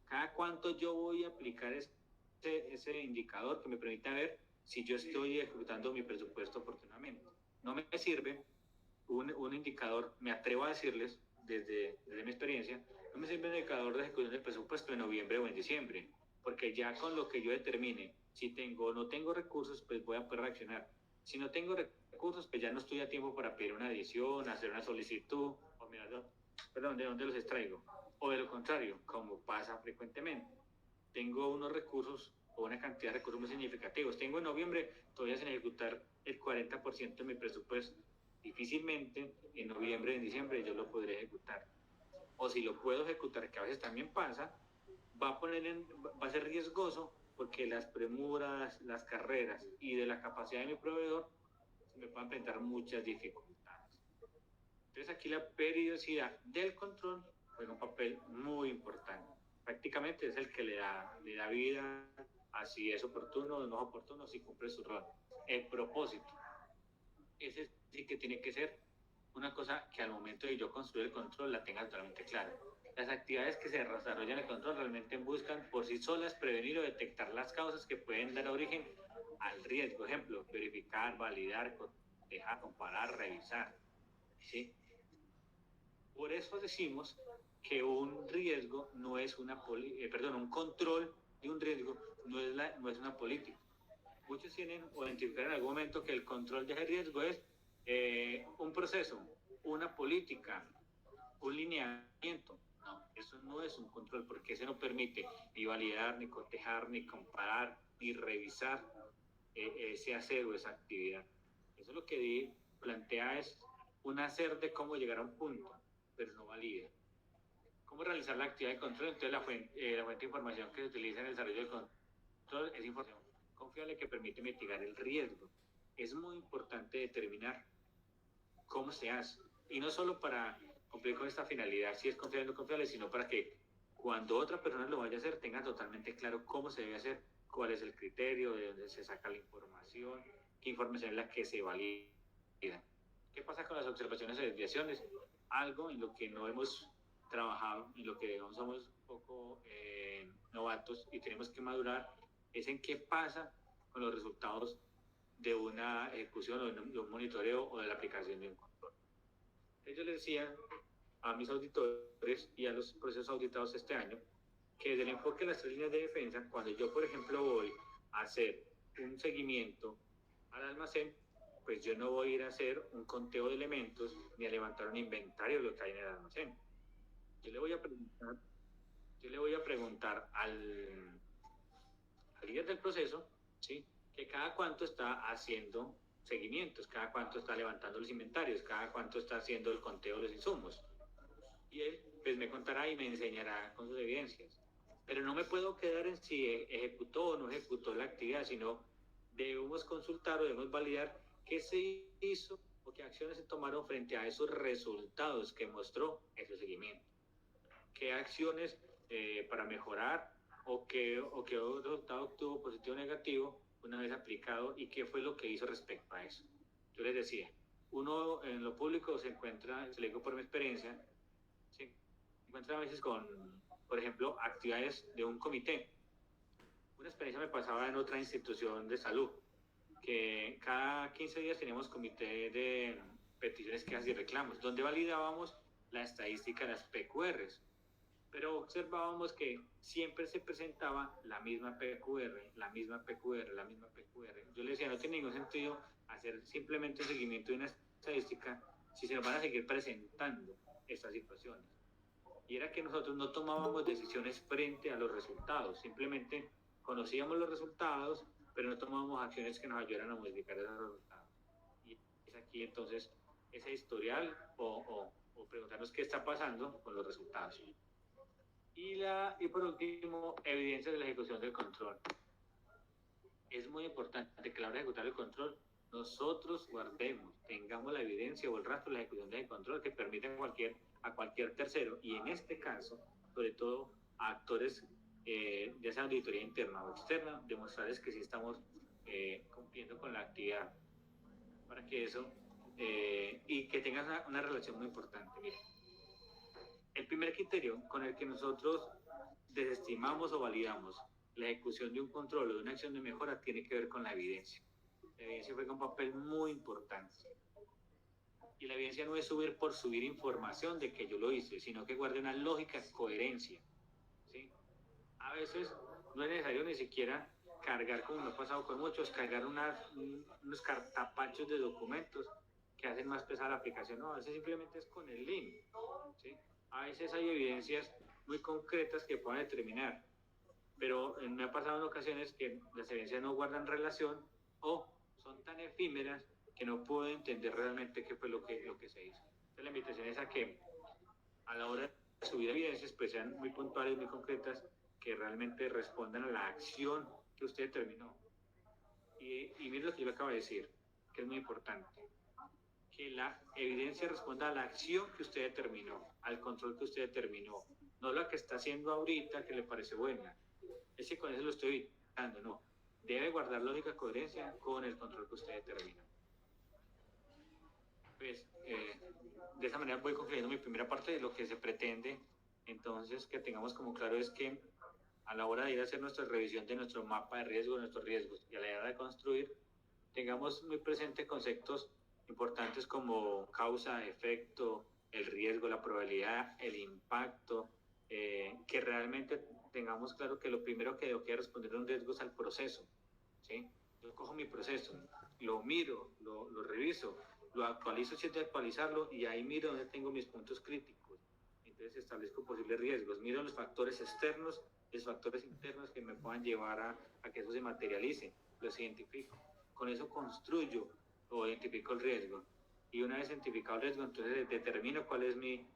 Cada cuánto yo voy a aplicar ese indicador que me permita ver si yo estoy ejecutando mi presupuesto oportunamente. No me sirve un indicador, me atrevo a decirles desde mi experiencia, no me sirve un indicador de ejecución del presupuesto en noviembre o en diciembre, porque ya con lo que yo determine, si tengo o no tengo recursos, pues voy a poder reaccionar. Si no tengo recursos, pues ya no estoy a tiempo para pedir una adición, hacer una solicitud, o mirar, perdón, ¿de dónde los extraigo? O de lo contrario, como pasa frecuentemente, tengo unos recursos o una cantidad de recursos muy significativos. Tengo en noviembre todavía sin ejecutar el 40% de mi presupuesto. Difícilmente en noviembre o en diciembre yo lo podré ejecutar. O si lo puedo ejecutar, que a veces también pasa, va a ser riesgoso porque las premuras, las carreras y de la capacidad de mi proveedor se me pueden presentar muchas dificultades. Entonces aquí la periodicidad del control juega un papel muy importante. Prácticamente es el que le da vida a si es oportuno o no es oportuno, si cumple su rol. El propósito. Ese sí que tiene que ser una cosa que al momento de yo construir el control la tenga totalmente clara. Las actividades que se desarrollan en el control realmente buscan por sí solas prevenir o detectar las causas que pueden dar origen al riesgo. Ejemplo, verificar, validar, cotejar, comparar, revisar. ¿Sí? Por eso decimos que un riesgo no es un control de un riesgo no es una política. Muchos tienen o identificar en algún momento que el control de ese riesgo es un proceso, una política, un lineamiento. No, eso no es un control, porque eso no permite ni validar, ni cotejar, ni comparar, ni revisar ese hacer o esa actividad. Eso lo que plantea es un hacer de cómo llegar a un punto, pero no valida. ¿Cómo realizar la actividad de control? Entonces la fuente de información que se utiliza en el desarrollo del control es información confiable que permite mitigar el riesgo. Es muy importante determinar cómo se hace. Y no solo para cumplir con esta finalidad, si es confiable o no confiable, sino para que cuando otra persona lo vaya a hacer tenga totalmente claro cómo se debe hacer, cuál es el criterio, de dónde se saca la información, qué información es la que se valida. ¿Qué pasa con las observaciones y desviaciones? Algo en lo que no hemos trabajado, en lo que digamos somos un poco novatos y tenemos que madurar, es en qué pasa con los resultados de una ejecución o de un monitoreo o de la aplicación de un control. Yo les decía a mis auditores y a los procesos auditados este año que desde el enfoque de las 3 líneas de defensa, cuando yo, por ejemplo, voy a hacer un seguimiento al almacén, pues yo no voy a ir a hacer un conteo de elementos ni a levantar un inventario de lo que hay en el almacén. Yo le voy a preguntar al líder del proceso, ¿sí?, que cada cuánto está haciendo seguimientos, cada cuánto está levantando los inventarios, cada cuánto está haciendo el conteo de los insumos. Y él pues me contará y me enseñará con sus evidencias. Pero no me puedo quedar en si ejecutó o no ejecutó la actividad, sino debemos consultar o debemos validar qué se hizo o qué acciones se tomaron frente a esos resultados que mostró ese seguimiento. Qué acciones para mejorar o qué otro resultado obtuvo positivo o negativo una vez aplicado y qué fue lo que hizo respecto a eso. Yo les decía, uno en lo público se encuentra, se lo digo por mi experiencia, se encuentra a veces con, por ejemplo, actividades de un comité. Una experiencia me pasaba en otra institución de salud, que cada 15 días teníamos comité de peticiones, quejas y reclamos, donde validábamos la estadística de las PQRs, pero observábamos que siempre se presentaba la misma PQR, la misma PQR, la misma PQR. Yo le decía, no tiene ningún sentido hacer simplemente un seguimiento de una estadística si se nos van a seguir presentando estas situaciones. Y era que nosotros no tomábamos decisiones frente a los resultados, simplemente conocíamos los resultados, pero no tomábamos acciones que nos ayudaran a modificar esos resultados. Y es aquí entonces ese historial o preguntarnos qué está pasando con los resultados. Y por último, evidencias de la ejecución del control. Es muy importante que a la hora de ejecutar el control, nosotros guardemos, tengamos la evidencia o el rastro de la ejecución del control que permita a cualquier tercero, y en este caso, sobre todo a actores, ya sea auditoría interna o externa, demostrarles que sí estamos cumpliendo con la actividad, para que eso, y que tengan una relación muy importante. Miren, el primer criterio con el que nosotros desestimamos o validamos la ejecución de un control o de una acción de mejora tiene que ver con la evidencia. La evidencia juega un papel muy importante. Y la evidencia no es subir por subir información de que yo lo hice, sino que guarde una lógica coherencia, ¿sí? A veces no es necesario ni siquiera cargar, como me ha pasado con muchos, cargar unos cartapachos de documentos que hacen más pesada la aplicación. No, a veces simplemente es con el link, ¿sí? A veces hay evidencias muy concretas que puedan determinar, pero me ha pasado en ocasiones que las evidencias no guardan relación o son tan efímeras que no puedo entender realmente qué fue lo que se hizo. Entonces la invitación es a que a la hora de subir evidencias pues sean muy puntuales, muy concretas, que realmente respondan a la acción que usted determinó. Y mire lo que yo acabo de decir, que es muy importante, que la evidencia responda a la acción que usted determinó, al control que usted determinó, no la que está haciendo ahorita que le parece buena. Es que con eso lo estoy evitando, no. Debe guardar lógica coherencia con el control que usted determina. Pues de esa manera voy concluyendo mi primera parte de lo que se pretende. Entonces, que tengamos como claro es que a la hora de ir a hacer nuestra revisión de nuestro mapa de riesgos, nuestros riesgos, y a la hora de construir, tengamos muy presentes conceptos importantes como causa, efecto, el riesgo, la probabilidad, el impacto, que realmente tengamos claro que lo primero que debo responder a un riesgo es al proceso, ¿sí? Yo cojo mi proceso, lo miro, lo reviso, lo actualizo si es de actualizarlo y ahí miro dónde tengo mis puntos críticos. Entonces establezco posibles riesgos, miro los factores externos y los factores internos que me puedan llevar a que eso se materialice, los identifico. Con eso construyo o identifico el riesgo. Y una vez identificado el riesgo, entonces determino cuál es mi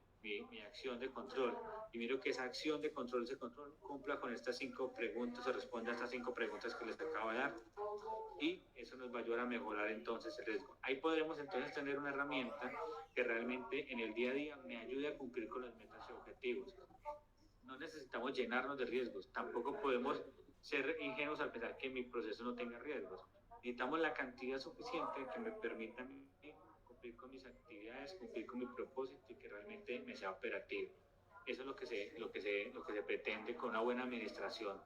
acción de control. Y miro que esa acción de control, ese control, cumpla con estas 5 preguntas o responda a estas 5 preguntas que les acabo de dar. Y eso nos va a ayudar a mejorar entonces el riesgo. Ahí podremos entonces tener una herramienta que realmente en el día a día me ayude a cumplir con las metas y objetivos. No necesitamos llenarnos de riesgos, tampoco podemos ser ingenuos al pensar que mi proceso no tenga riesgos. Necesitamos la cantidad suficiente que me permita cumplir con mis actividades, cumplir con mi propósito y que realmente me sea operativo. Eso es lo que se pretende con una buena administración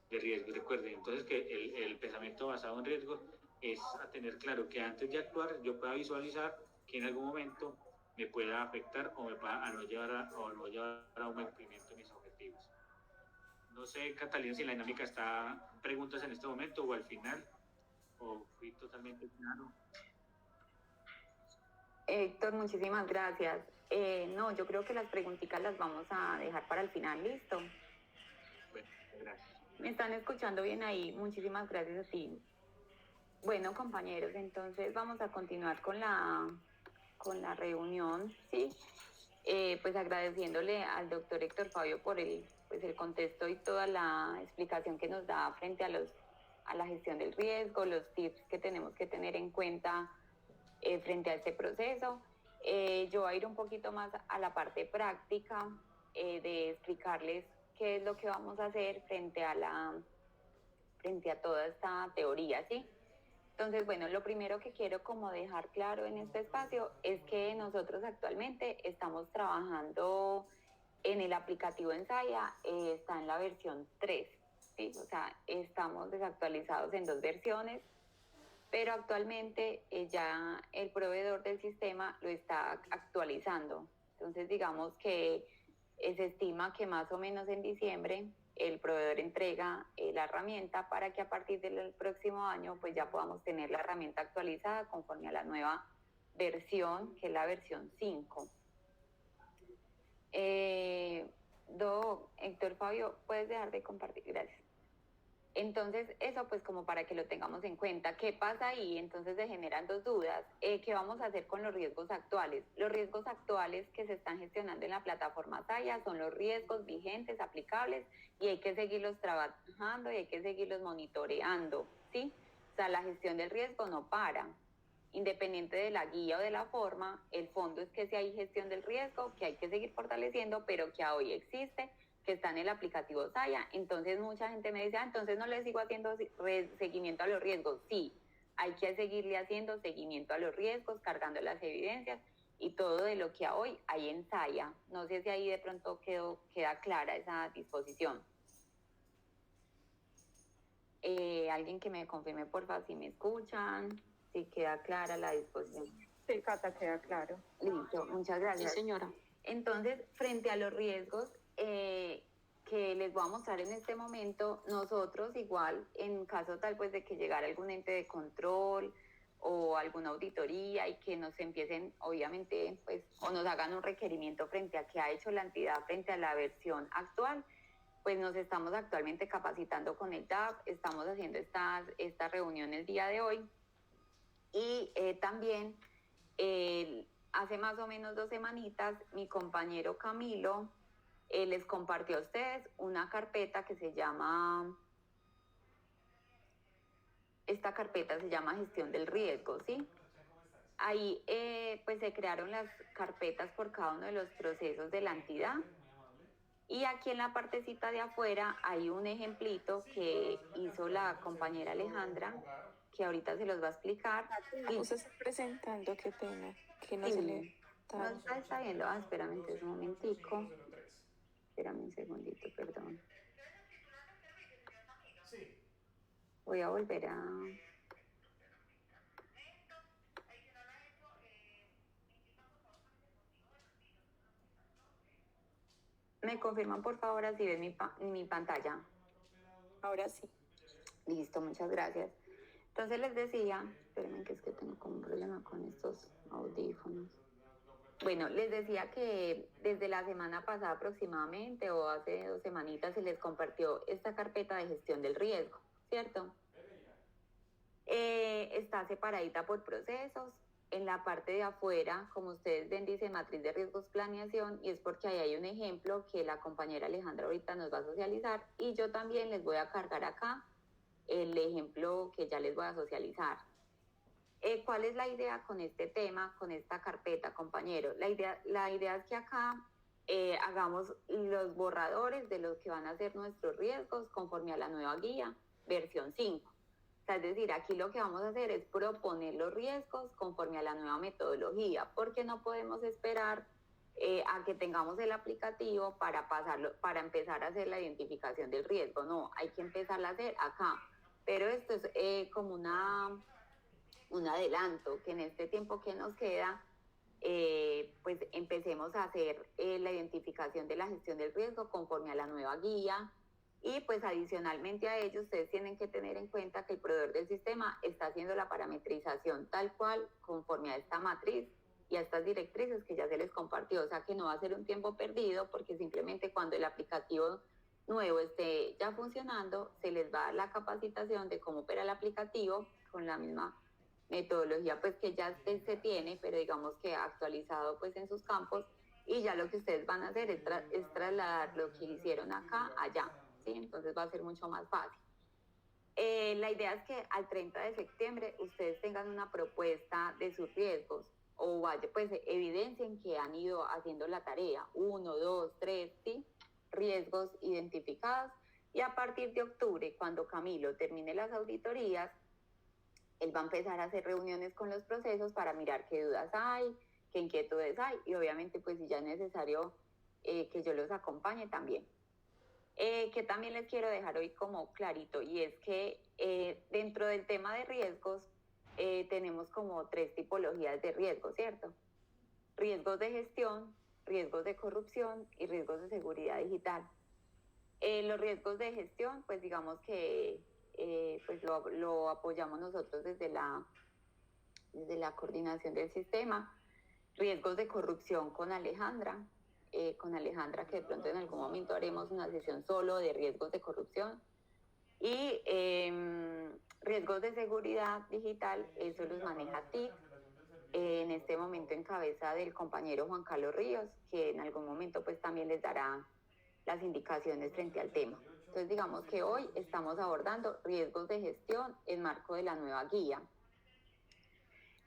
de riesgo. Recuerden entonces que el pensamiento basado en riesgos es a tener claro que antes de actuar yo pueda visualizar que en algún momento me pueda afectar o me pueda no llevar a un cumplimiento de mis objetivos. No sé, Catalina, si la dinámica está preguntas en este momento o al final, o fui totalmente claro. Héctor, muchísimas gracias. No, yo creo que las preguntitas las vamos a dejar para el final, ¿listo? Bueno, gracias. ¿Me están escuchando bien ahí? Muchísimas gracias a ti. Bueno, compañeros, entonces vamos a continuar con la reunión, ¿sí? Pues agradeciéndole al doctor Héctor Fabio por el contexto y toda la explicación que nos da frente a la gestión del riesgo, los tips que tenemos que tener en cuenta frente a este proceso. Yo voy a ir un poquito más a la parte práctica de explicarles qué es lo que vamos a hacer frente a toda esta teoría, ¿sí? Entonces, bueno, lo primero que quiero como dejar claro en este espacio es que nosotros actualmente estamos trabajando en el aplicativo Ensaya, está en la versión 3, ¿sí? O sea, estamos desactualizados en 2 versiones, pero actualmente ya el proveedor del sistema lo está actualizando. Entonces, digamos que se estima que más o menos en diciembre el proveedor entrega la herramienta para que a partir del próximo año pues ya podamos tener la herramienta actualizada conforme a la nueva versión, que es la versión 5. Héctor Fabio, ¿puedes dejar de compartir? Gracias. Entonces, eso pues como para que lo tengamos en cuenta. ¿Qué pasa ahí? Entonces se generan 2 dudas. ¿Qué vamos a hacer con los riesgos actuales? Los riesgos actuales que se están gestionando en la plataforma Ensaya son los riesgos vigentes, aplicables, y hay que seguirlos trabajando y hay que seguirlos monitoreando, ¿sí? O sea, la gestión del riesgo no para. Independiente de la guía o de la forma, el fondo es que si hay gestión del riesgo, que hay que seguir fortaleciendo, pero que hoy existe, que está en el aplicativo Ensaya. Entonces mucha gente me dice, entonces no le sigo haciendo seguimiento a los riesgos. Sí, hay que seguirle haciendo seguimiento a los riesgos, cargando las evidencias y todo de lo que hoy hay en Ensaya. No sé si ahí de pronto queda clara esa disposición. Alguien que me confirme, por favor, si me escuchan, si queda clara la disposición. Sí, Cata, queda claro. Listo, muchas gracias. Sí, señora. Entonces, frente a los riesgos que les voy a mostrar en este momento, nosotros igual, en caso tal pues de que llegara algún ente de control o alguna auditoría y que nos empiecen, obviamente, pues, o nos hagan un requerimiento frente a qué ha hecho la entidad frente a la versión actual, pues nos estamos actualmente capacitando con el DAP, estamos haciendo esta reunión el día de hoy y también hace más o menos 2 semanitas mi compañero Camilo les compartió a ustedes una carpeta que se llama, esta carpeta se llama gestión del riesgo, ¿sí? Ahí pues se crearon las carpetas por cada uno de los procesos de la entidad. Y aquí en la partecita de afuera hay un ejemplito que hizo la compañera Alejandra, que ahorita se los va a explicar. Usted está presentando, qué pena, que no Sí, se le... no está viendo. Espérame entonces un momentico. Espérame un segundito, perdón. Voy a volver a... ¿Me confirman por favor si ven mi pantalla? Ahora sí. Listo, muchas gracias. Entonces les decía, espérenme que es que tengo como un problema con estos audífonos. Bueno, les decía que desde la semana pasada aproximadamente o hace 2 semanitas se les compartió esta carpeta de gestión del riesgo, ¿cierto? Está separadita por procesos. En la parte de afuera, como ustedes ven, dice matriz de riesgos planeación y es porque ahí hay un ejemplo que la compañera Alejandra ahorita nos va a socializar y yo también les voy a cargar acá el ejemplo que ya les voy a socializar. ¿Cuál es la idea con este tema, con esta carpeta, compañeros? La idea es que acá hagamos los borradores de los que van a ser nuestros riesgos conforme a la nueva guía, versión 5. O sea, es decir, aquí lo que vamos a hacer es proponer los riesgos conforme a la nueva metodología, porque no podemos esperar a que tengamos el aplicativo para pasarlo, para empezar a hacer la identificación del riesgo. No, hay que empezarla a hacer acá. Pero esto es como un adelanto, que en este tiempo que nos queda, pues empecemos a hacer la identificación de la gestión del riesgo conforme a la nueva guía y pues adicionalmente a ello ustedes tienen que tener en cuenta que el proveedor del sistema está haciendo la parametrización tal cual conforme a esta matriz y a estas directrices que ya se les compartió, o sea que no va a ser un tiempo perdido porque simplemente cuando el aplicativo nuevo esté ya funcionando se les va a dar la capacitación de cómo opera el aplicativo con la misma metodología pues que ya se tiene, pero digamos que actualizado pues en sus campos y ya lo que ustedes van a hacer es trasladar lo que hicieron acá allá, ¿sí? Entonces va a ser mucho más fácil. La idea es que al 30 de septiembre ustedes tengan una propuesta de sus riesgos o vaya, pues evidencien que han ido haciendo la tarea, 1, 2, 3, ¿sí? Riesgos identificados y a partir de octubre, cuando Camilo termine las auditorías, él va a empezar a hacer reuniones con los procesos para mirar qué dudas hay, qué inquietudes hay y obviamente pues si ya es necesario que yo los acompañe también. Que también les quiero dejar hoy como clarito y es que dentro del tema de riesgos tenemos como 3 tipologías de riesgos, ¿cierto? Riesgos de gestión, riesgos de corrupción y riesgos de seguridad digital. Los riesgos de gestión, pues digamos que pues lo apoyamos nosotros desde la coordinación del sistema. Riesgos de corrupción con Alejandra, que de pronto en algún momento haremos una sesión solo de riesgos de corrupción. Y riesgos de seguridad digital, eso los maneja TIC, en este momento en cabeza del compañero Juan Carlos Ríos, que en algún momento pues también les dará las indicaciones frente al tema. Entonces digamos que hoy estamos abordando riesgos de gestión en marco de la nueva guía.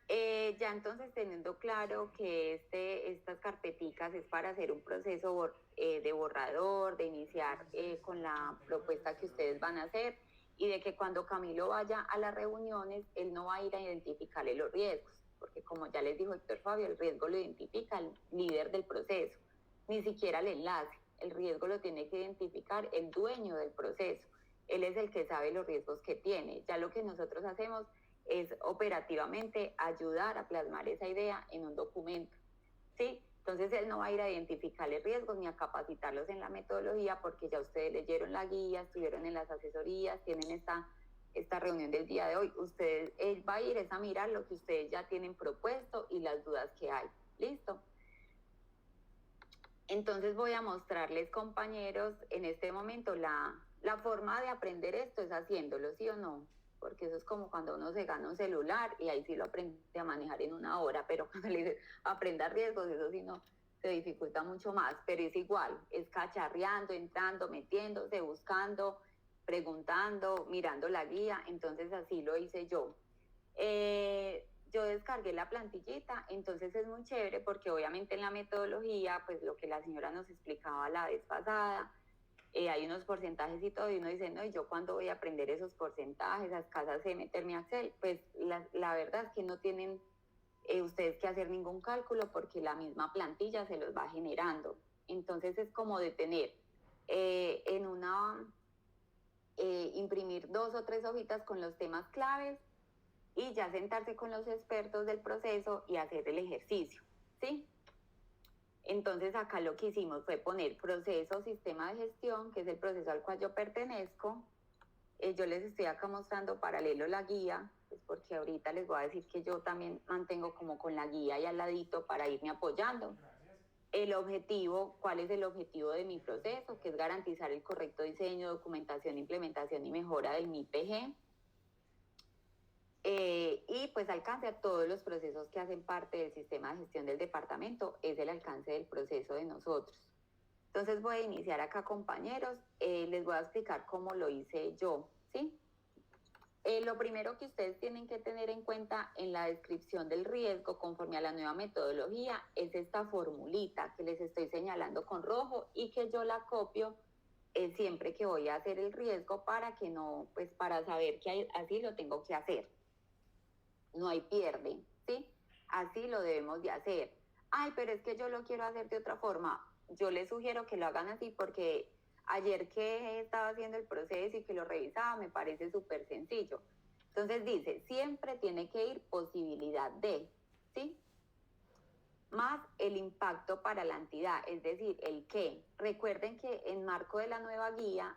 Ya entonces teniendo claro que estas carpeticas es para hacer un proceso de borrador, de iniciar con la propuesta que ustedes van a hacer y de que cuando Camilo vaya a las reuniones, él no va a ir a identificarle los riesgos, porque como ya les dijo Héctor Fabio, el riesgo lo identifica el líder del proceso, ni siquiera el enlace, el riesgo lo tiene que identificar el dueño del proceso, él es el que sabe los riesgos que tiene, ya lo que nosotros hacemos es operativamente ayudar a plasmar esa idea en un documento, ¿sí? Entonces él no va a ir a identificarle riesgos ni a capacitarlos en la metodología porque ya ustedes leyeron la guía, estuvieron en las asesorías, tienen esta reunión del día de hoy. Él va a ir a mirar lo que ustedes ya tienen propuesto y las dudas que hay. ¿Listo? Entonces voy a mostrarles, compañeros, en este momento la forma de aprender esto es haciéndolo, ¿sí o no? Porque eso es como cuando uno se gana un celular y ahí sí lo aprende a manejar en 1 hora, pero cuando le dice aprenda riesgos, eso sí no, se dificulta mucho más, pero es igual, es cacharreando, entrando, metiéndose, buscando, preguntando, mirando la guía, entonces así lo hice yo. Yo descargué la plantillita, entonces es muy chévere porque obviamente en la metodología, pues lo que la señora nos explicaba la vez pasada, hay unos porcentajes y todo, y uno dice, no, ¿y yo cuándo voy a aprender esos porcentajes? ¿A escasas de meterme a Excel? Pues la verdad es que no tienen ustedes que hacer ningún cálculo porque la misma plantilla se los va generando. Entonces es como de tener imprimir 2 o 3 hojitas con los temas claves y ya sentarse con los expertos del proceso y hacer el ejercicio, ¿sí? Entonces acá lo que hicimos fue poner proceso, sistema de gestión, que es el proceso al cual yo pertenezco, Yo les estoy acá mostrando paralelo la guía, pues porque ahorita les voy a decir que yo también mantengo como con la guía y al ladito para irme apoyando. El objetivo, ¿cuál es el objetivo de mi proceso? Que es garantizar el correcto diseño, documentación, implementación y mejora del MIPG. Y pues alcance a todos los procesos que hacen parte del sistema de gestión del departamento, es el alcance del proceso de nosotros. Entonces voy a iniciar acá, compañeros, les voy a explicar cómo lo hice yo, ¿sí? Lo primero que ustedes tienen que tener en cuenta en la descripción del riesgo conforme a la nueva metodología es esta formulita que les estoy señalando con rojo y que yo la copio siempre que voy a hacer el riesgo para que no, pues para saber que así lo tengo que hacer. No hay pierde, ¿sí? Así lo debemos de hacer. Ay, pero es que yo lo quiero hacer de otra forma. Yo les sugiero que lo hagan así porque ayer que estaba haciendo el proceso y que lo revisaba me parece súper sencillo. Entonces dice, siempre tiene que ir posibilidad de, ¿sí? Más el impacto para la entidad, es decir, el qué. Recuerden que en marco de la nueva guía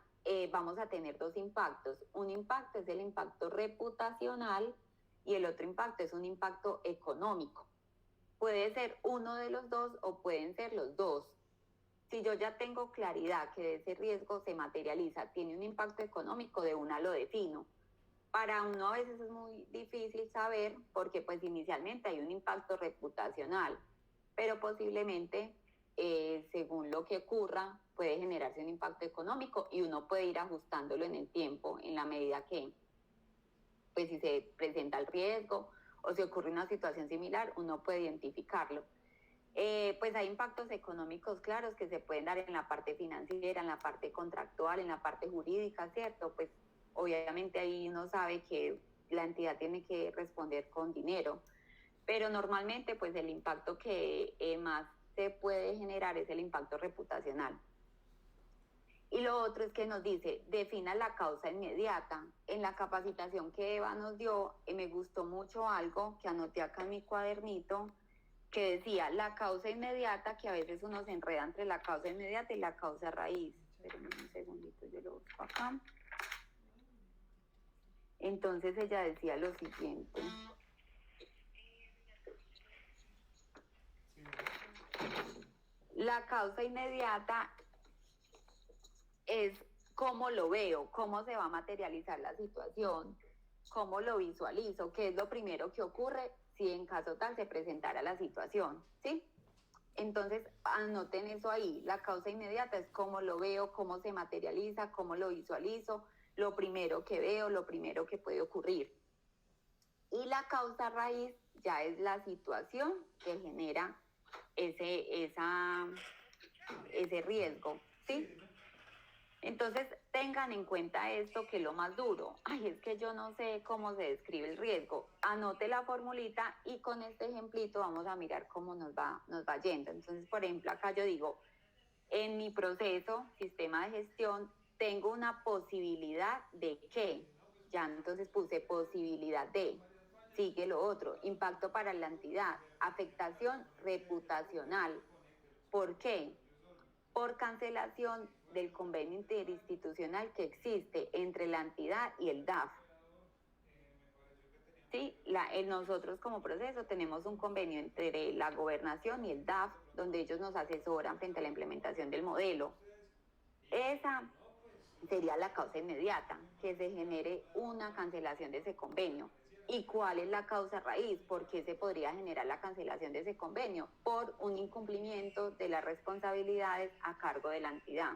vamos a tener dos impactos. Un impacto es el impacto reputacional y el otro impacto es un impacto económico. Puede ser uno de los dos o pueden ser los dos. Si yo ya tengo claridad que ese riesgo se materializa, tiene un impacto económico, de una lo defino. Para uno a veces es muy difícil saber porque pues inicialmente hay un impacto reputacional, pero posiblemente según lo que ocurra puede generarse un impacto económico y uno puede ir ajustándolo en el tiempo en la medida que pues si se presenta el riesgo o si ocurre una situación similar, uno puede identificarlo. Pues hay impactos económicos claros que se pueden dar en la parte financiera, en la parte contractual, en la parte jurídica, ¿cierto? Pues obviamente ahí uno sabe que la entidad tiene que responder con dinero, pero normalmente pues el impacto que más se puede generar es el impacto reputacional. Y lo otro es que nos dice, defina la causa inmediata. En la capacitación que Eva nos dio, me gustó mucho algo que anoté acá en mi cuadernito, que decía la causa inmediata, que a veces uno se enreda entre la causa inmediata y la causa raíz. Espérenme un segundito, yo lo busco acá. Entonces ella decía lo siguiente. La causa inmediata es cómo lo veo, cómo se va a materializar la situación, cómo lo visualizo, qué es lo primero que ocurre si en caso tal se presentara la situación, ¿sí? Entonces, anoten eso ahí. La causa inmediata es cómo lo veo, cómo se materializa, cómo lo visualizo, lo primero que veo, lo primero que puede ocurrir. Y la causa raíz ya es la situación que genera ese riesgo, ¿sí? Entonces, tengan en cuenta esto, que es lo más duro. Ay, es que yo no sé cómo se describe el riesgo. Anote la formulita y con este ejemplito vamos a mirar cómo nos va yendo. Entonces, por ejemplo, acá yo digo, en mi proceso, sistema de gestión, tengo una posibilidad de que, ya entonces puse posibilidad de, sigue lo otro, impacto para la entidad, afectación reputacional. ¿Por qué? Por cancelación del convenio interinstitucional que existe entre la entidad y el DAF. Sí, nosotros como proceso tenemos un convenio entre la gobernación y el DAF, donde ellos nos asesoran frente a la implementación del modelo. Esa sería la causa inmediata, que se genere una cancelación de ese convenio. ¿Y cuál es la causa raíz? ¿Por qué se podría generar la cancelación de ese convenio? Por un incumplimiento de las responsabilidades a cargo de la entidad.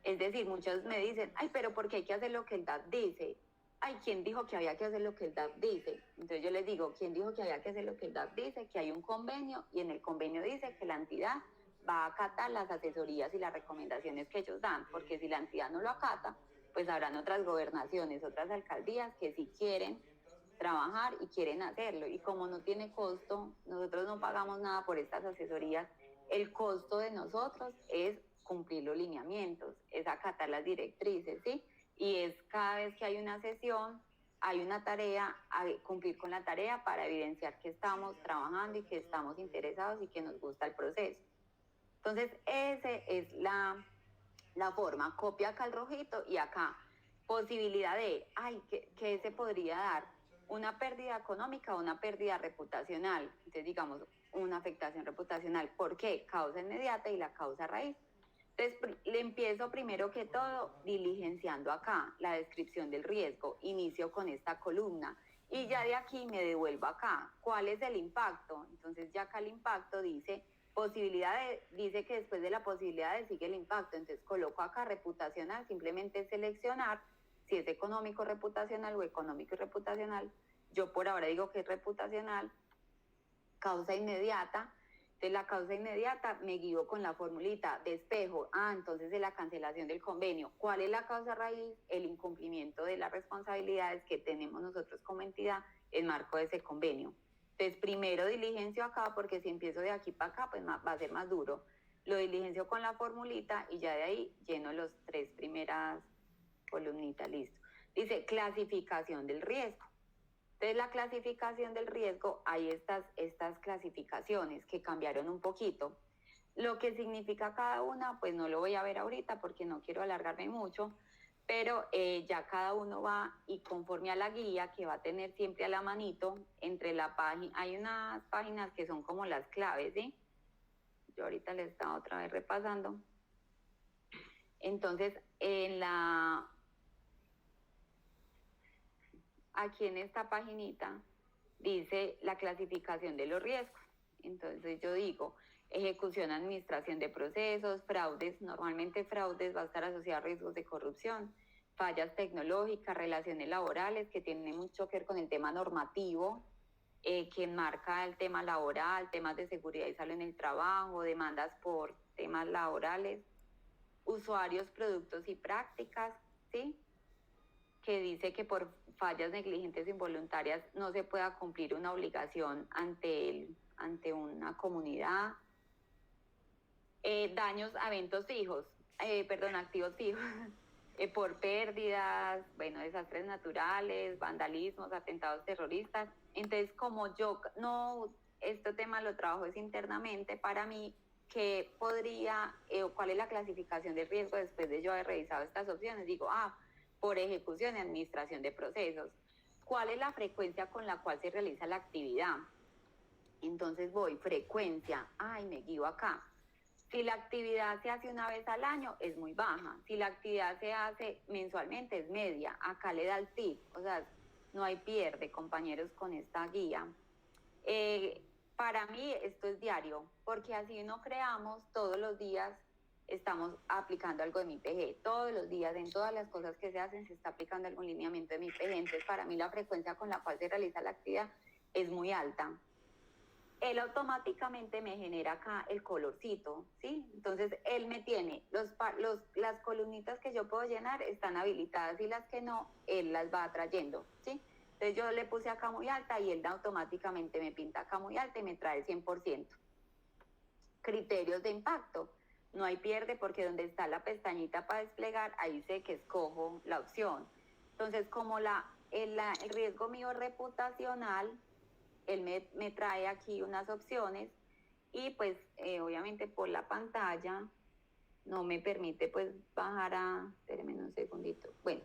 Es decir, muchos me dicen, ay, pero ¿por qué hay que hacer lo que el DAF dice? Ay, ¿quién dijo que había que hacer lo que el DAF dice? Entonces yo les digo, ¿quién dijo que había que hacer lo que el DAF dice? Que hay un convenio y en el convenio dice que la entidad va a acatar las asesorías y las recomendaciones que ellos dan, porque si la entidad no lo acata, pues habrán otras gobernaciones, otras alcaldías que sí quieren trabajar y quieren hacerlo. Y como no tiene costo, nosotros no pagamos nada por estas asesorías, el costo de nosotros es cumplir los lineamientos, es acatar las directrices, ¿sí? Y es cada vez que hay una sesión, hay una tarea, a cumplir con la tarea para evidenciar que estamos trabajando y que estamos interesados y que nos gusta el proceso. Entonces, esa es la forma. Copia acá el rojito y acá. posibilidad de, ¿qué se podría dar? Una pérdida económica o una pérdida reputacional. Entonces, digamos, una afectación reputacional. ¿Por qué? Causa inmediata y la causa raíz. Entonces, le empiezo primero que todo diligenciando acá la descripción del riesgo. Inicio con esta columna y ya de aquí me devuelvo acá. ¿Cuál es el impacto? Entonces, ya acá el impacto dice dice que después de la posibilidad de sigue el impacto. Entonces, coloco acá reputacional, simplemente seleccionar si es económico reputacional o económico y reputacional. Yo por ahora digo que es reputacional. Causa inmediata. Entonces, la causa inmediata me guío con la formulita de espejo. Entonces, de la cancelación del convenio. ¿Cuál es la causa raíz? El incumplimiento de las responsabilidades que tenemos nosotros como entidad en marco de ese convenio. Entonces, primero diligencio acá, porque si empiezo de aquí para acá, pues va a ser más duro. Lo diligencio con la formulita y ya de ahí lleno los 3 primeras columnitas, listo. Dice clasificación del riesgo. Entonces, la clasificación del riesgo, hay estas clasificaciones que cambiaron un poquito. Lo que significa cada una, pues no lo voy a ver ahorita porque no quiero alargarme mucho, pero ya cada uno va y conforme a la guía que va a tener siempre a la manito, entre la página, hay unas páginas que son como las claves, ¿sí? Yo ahorita les estaba otra vez repasando. Entonces, aquí en esta paginita dice la clasificación de los riesgos. Entonces yo digo, ejecución, administración de procesos, fraudes, normalmente fraudes va a estar asociado a riesgos de corrupción, fallas tecnológicas, relaciones laborales, que tienen mucho que ver con el tema normativo, que enmarca el tema laboral, temas de seguridad y salud en el trabajo, demandas por temas laborales, usuarios, productos y prácticas, ¿sí? Que dice que por fallas negligentes o involuntarias no se pueda cumplir una obligación ante una comunidad. Daños a eventos fijos, activos fijos, por pérdidas, desastres naturales, vandalismos, atentados terroristas. Entonces, como yo este tema lo trabajo es internamente para mí, ¿qué podría, cuál es la clasificación de riesgo después de yo haber revisado estas opciones? Digo, por ejecución y administración de procesos. ¿Cuál es la frecuencia con la cual se realiza la actividad? Entonces voy, frecuencia, me guío acá. Si la actividad se hace una vez al año, es muy baja. Si la actividad se hace mensualmente, es media. Acá le da el tip, o sea, no hay pierde, compañeros, con esta guía. Para mí esto es diario, porque así no creamos todos los días. Estamos aplicando algo de mi PG. Todos los días, en todas las cosas que se hacen, se está aplicando algún lineamiento de mi PG. Entonces, para mí la frecuencia con la cual se realiza la actividad es muy alta. Él automáticamente me genera acá el colorcito, ¿sí? Entonces, él me tiene, las columnitas que yo puedo llenar están habilitadas y las que no, él las va atrayendo, ¿sí? Entonces, yo le puse acá muy alta y él automáticamente me pinta acá muy alta y me trae el 100%. Criterios de impacto. No hay pierde porque donde está la pestañita para desplegar, ahí sé que escojo la opción. Entonces, como el riesgo mío reputacional, él me trae aquí unas opciones y pues obviamente por la pantalla no me permite pues bajar espérenme un segundito. Bueno,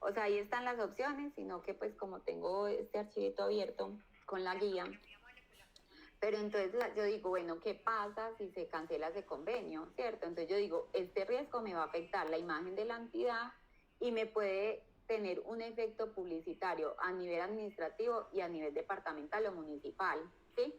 o sea, ahí están las opciones, sino que pues como tengo este archivito abierto con la guía, pero entonces yo digo, bueno, ¿qué pasa si se cancela ese convenio? ¿Cierto? Entonces yo digo, este riesgo me va a afectar la imagen de la entidad y me puede tener un efecto publicitario a nivel administrativo y a nivel departamental o municipal, ¿sí?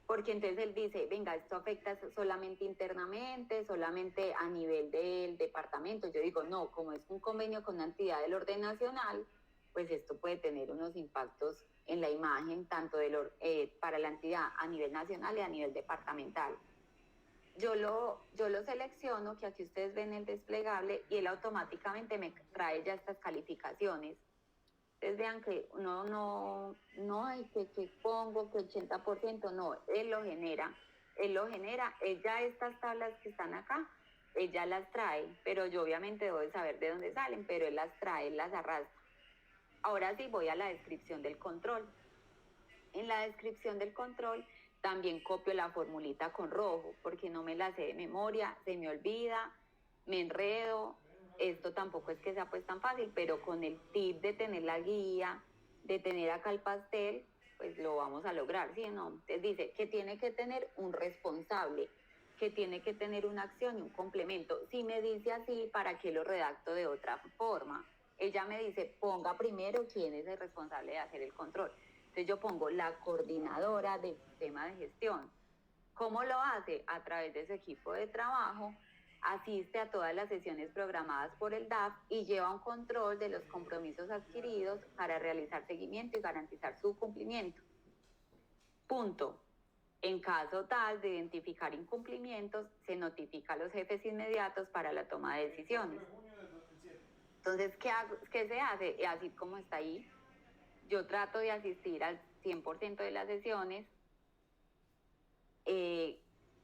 Porque entonces él dice, venga, esto afecta solamente internamente, solamente a nivel del departamento. Yo digo, no, como es un convenio con una entidad del orden nacional, pues esto puede tener unos impactos en la imagen, tanto para la entidad a nivel nacional y a nivel departamental. Yo lo selecciono, que aquí ustedes ven el desplegable, y él automáticamente me trae ya estas calificaciones. Ustedes vean que no hay que pongo que 80%, no, él lo genera, ya estas tablas que están acá, él ya las trae, pero yo obviamente debo de saber de dónde salen, pero él las trae, él las arrastra. Ahora sí voy a la descripción del control. En la descripción del control también copio la formulita con rojo, porque no me la sé de memoria, se me olvida, me enredo. esto tampoco es que sea pues tan fácil, pero con el tip de tener la guía, de tener acá el pastel, pues lo vamos a lograr, ¿sí o no? Entonces dice que tiene que tener un responsable, que tiene que tener una acción y un complemento. Si me dice así, ¿para qué lo redacto de otra forma? Ella me dice, ponga primero quién es el responsable de hacer el control. Entonces yo pongo la coordinadora del sistema de gestión. ¿Cómo lo hace? A través de su equipo de trabajo, asiste a todas las sesiones programadas por el DAF y lleva un control de los compromisos adquiridos para realizar seguimiento y garantizar su cumplimiento. Punto. En caso tal de identificar incumplimientos, se notifica a los jefes inmediatos para la toma de decisiones. Entonces, ¿qué se hace? Así como está ahí, yo trato de asistir al 100% de las sesiones,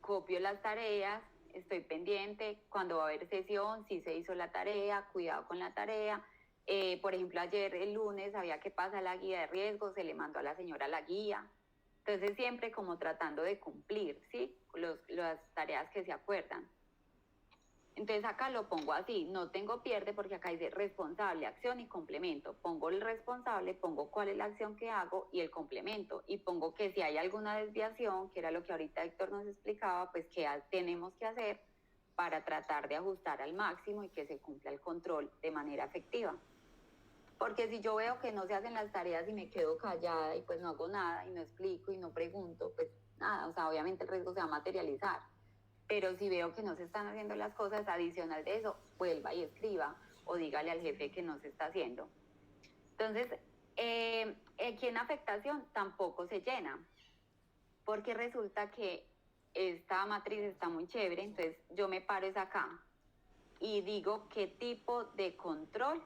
copio las tareas, estoy pendiente cuando va a haber sesión, si se hizo la tarea, cuidado con la tarea. Por ejemplo, ayer el lunes había que pasar la guía de riesgo, se le mandó a la señora la guía. Entonces siempre como tratando de cumplir, ¿sí? Las tareas que se acuerdan. Entonces acá lo pongo así, no tengo pierde porque acá dice responsable, acción y complemento. Pongo el responsable, pongo cuál es la acción que hago y el complemento. Y pongo que si hay alguna desviación, que era lo que ahorita Héctor nos explicaba, pues qué tenemos que hacer para tratar de ajustar al máximo y que se cumpla el control de manera efectiva. Porque si yo veo que no se hacen las tareas y me quedo callada y pues no hago nada y no explico y no pregunto, pues nada, o sea, obviamente el riesgo se va a materializar. Pero si veo que no se están haciendo las cosas, adicional de eso, vuelva y escriba o dígale al jefe que no se está haciendo. Entonces, aquí en afectación tampoco se llena, porque resulta que esta matriz está muy chévere, entonces yo me paro es acá y digo qué tipo de control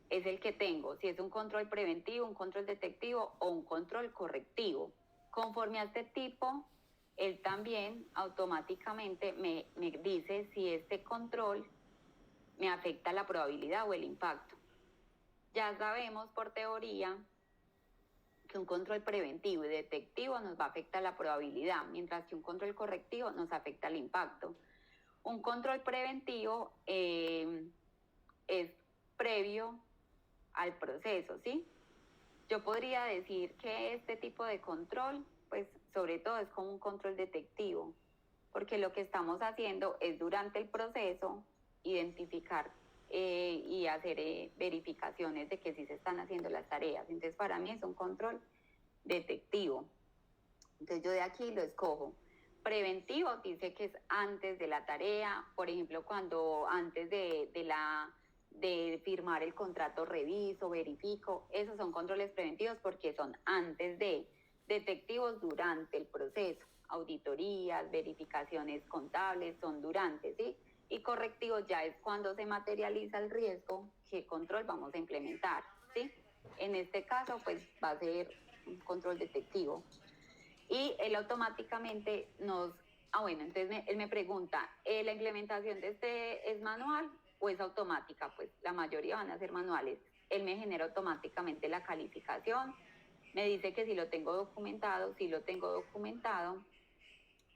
es el que tengo, si es un control preventivo, un control detectivo o un control correctivo. Conforme a este tipo, él también automáticamente me dice si este control me afecta la probabilidad o el impacto. Ya sabemos por teoría que un control preventivo y detectivo nos va a afectar la probabilidad, mientras que un control correctivo nos afecta el impacto. Un control preventivo es previo al proceso, ¿sí? Yo podría decir que este tipo de control, pues sobre todo es como un control detectivo, porque lo que estamos haciendo es durante el proceso identificar y hacer verificaciones de que sí se están haciendo las tareas. Entonces para mí es un control detectivo. Entonces yo de aquí lo escojo. Preventivo dice que es antes de la tarea, por ejemplo, cuando antes de firmar el contrato reviso, verifico, esos son controles preventivos porque son antes de, detectivos durante el proceso, auditorías, verificaciones contables, son durante, ¿sí? Y correctivos ya es cuando se materializa el riesgo, qué control vamos a implementar, ¿sí? En este caso, pues va a ser un control detectivo. Y él automáticamente bueno, entonces él me pregunta, ¿la implementación de este es manual o es automática? Pues la mayoría van a ser manuales. Él me genera automáticamente la calificación, me dice que si lo tengo documentado,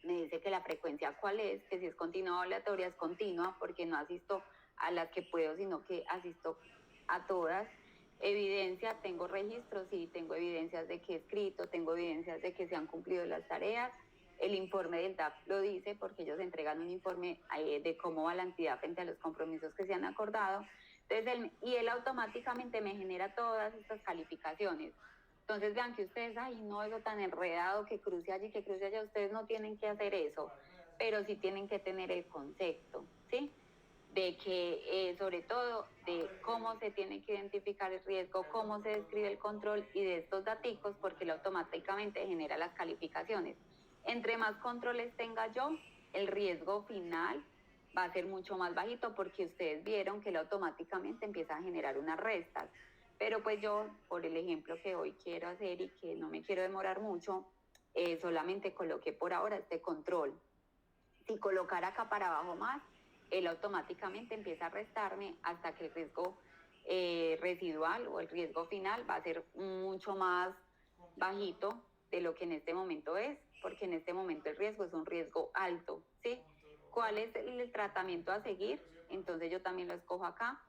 me dice que la frecuencia cuál es, que si es continua o aleatoria es continua, porque no asisto a las que puedo, sino que asisto a todas. Evidencia, tengo registros, sí, tengo evidencias de que he escrito, tengo evidencias de que se han cumplido las tareas. El informe del DAF lo dice porque ellos entregan un informe de cómo va la entidad frente a los compromisos que se han acordado. Entonces, él automáticamente me genera todas estas calificaciones. Entonces vean que ustedes, ay, no, eso tan enredado, que cruce allí, que cruce allá, ustedes no tienen que hacer eso, pero sí tienen que tener el concepto, ¿sí? De que, sobre todo, de cómo se tiene que identificar el riesgo, cómo se describe el control y de estos daticos, porque él automáticamente genera las calificaciones. Entre más controles tenga yo, el riesgo final va a ser mucho más bajito porque ustedes vieron que él automáticamente empieza a generar unas restas. Pero pues yo, por el ejemplo que hoy quiero hacer y que no me quiero demorar mucho, solamente coloqué por ahora este control. Si colocar acá para abajo más, él automáticamente empieza a restarme hasta que el riesgo residual o el riesgo final va a ser mucho más bajito de lo que en este momento es, porque en este momento el riesgo es un riesgo alto, ¿sí? ¿Cuál es el tratamiento a seguir? Entonces yo también lo escojo acá.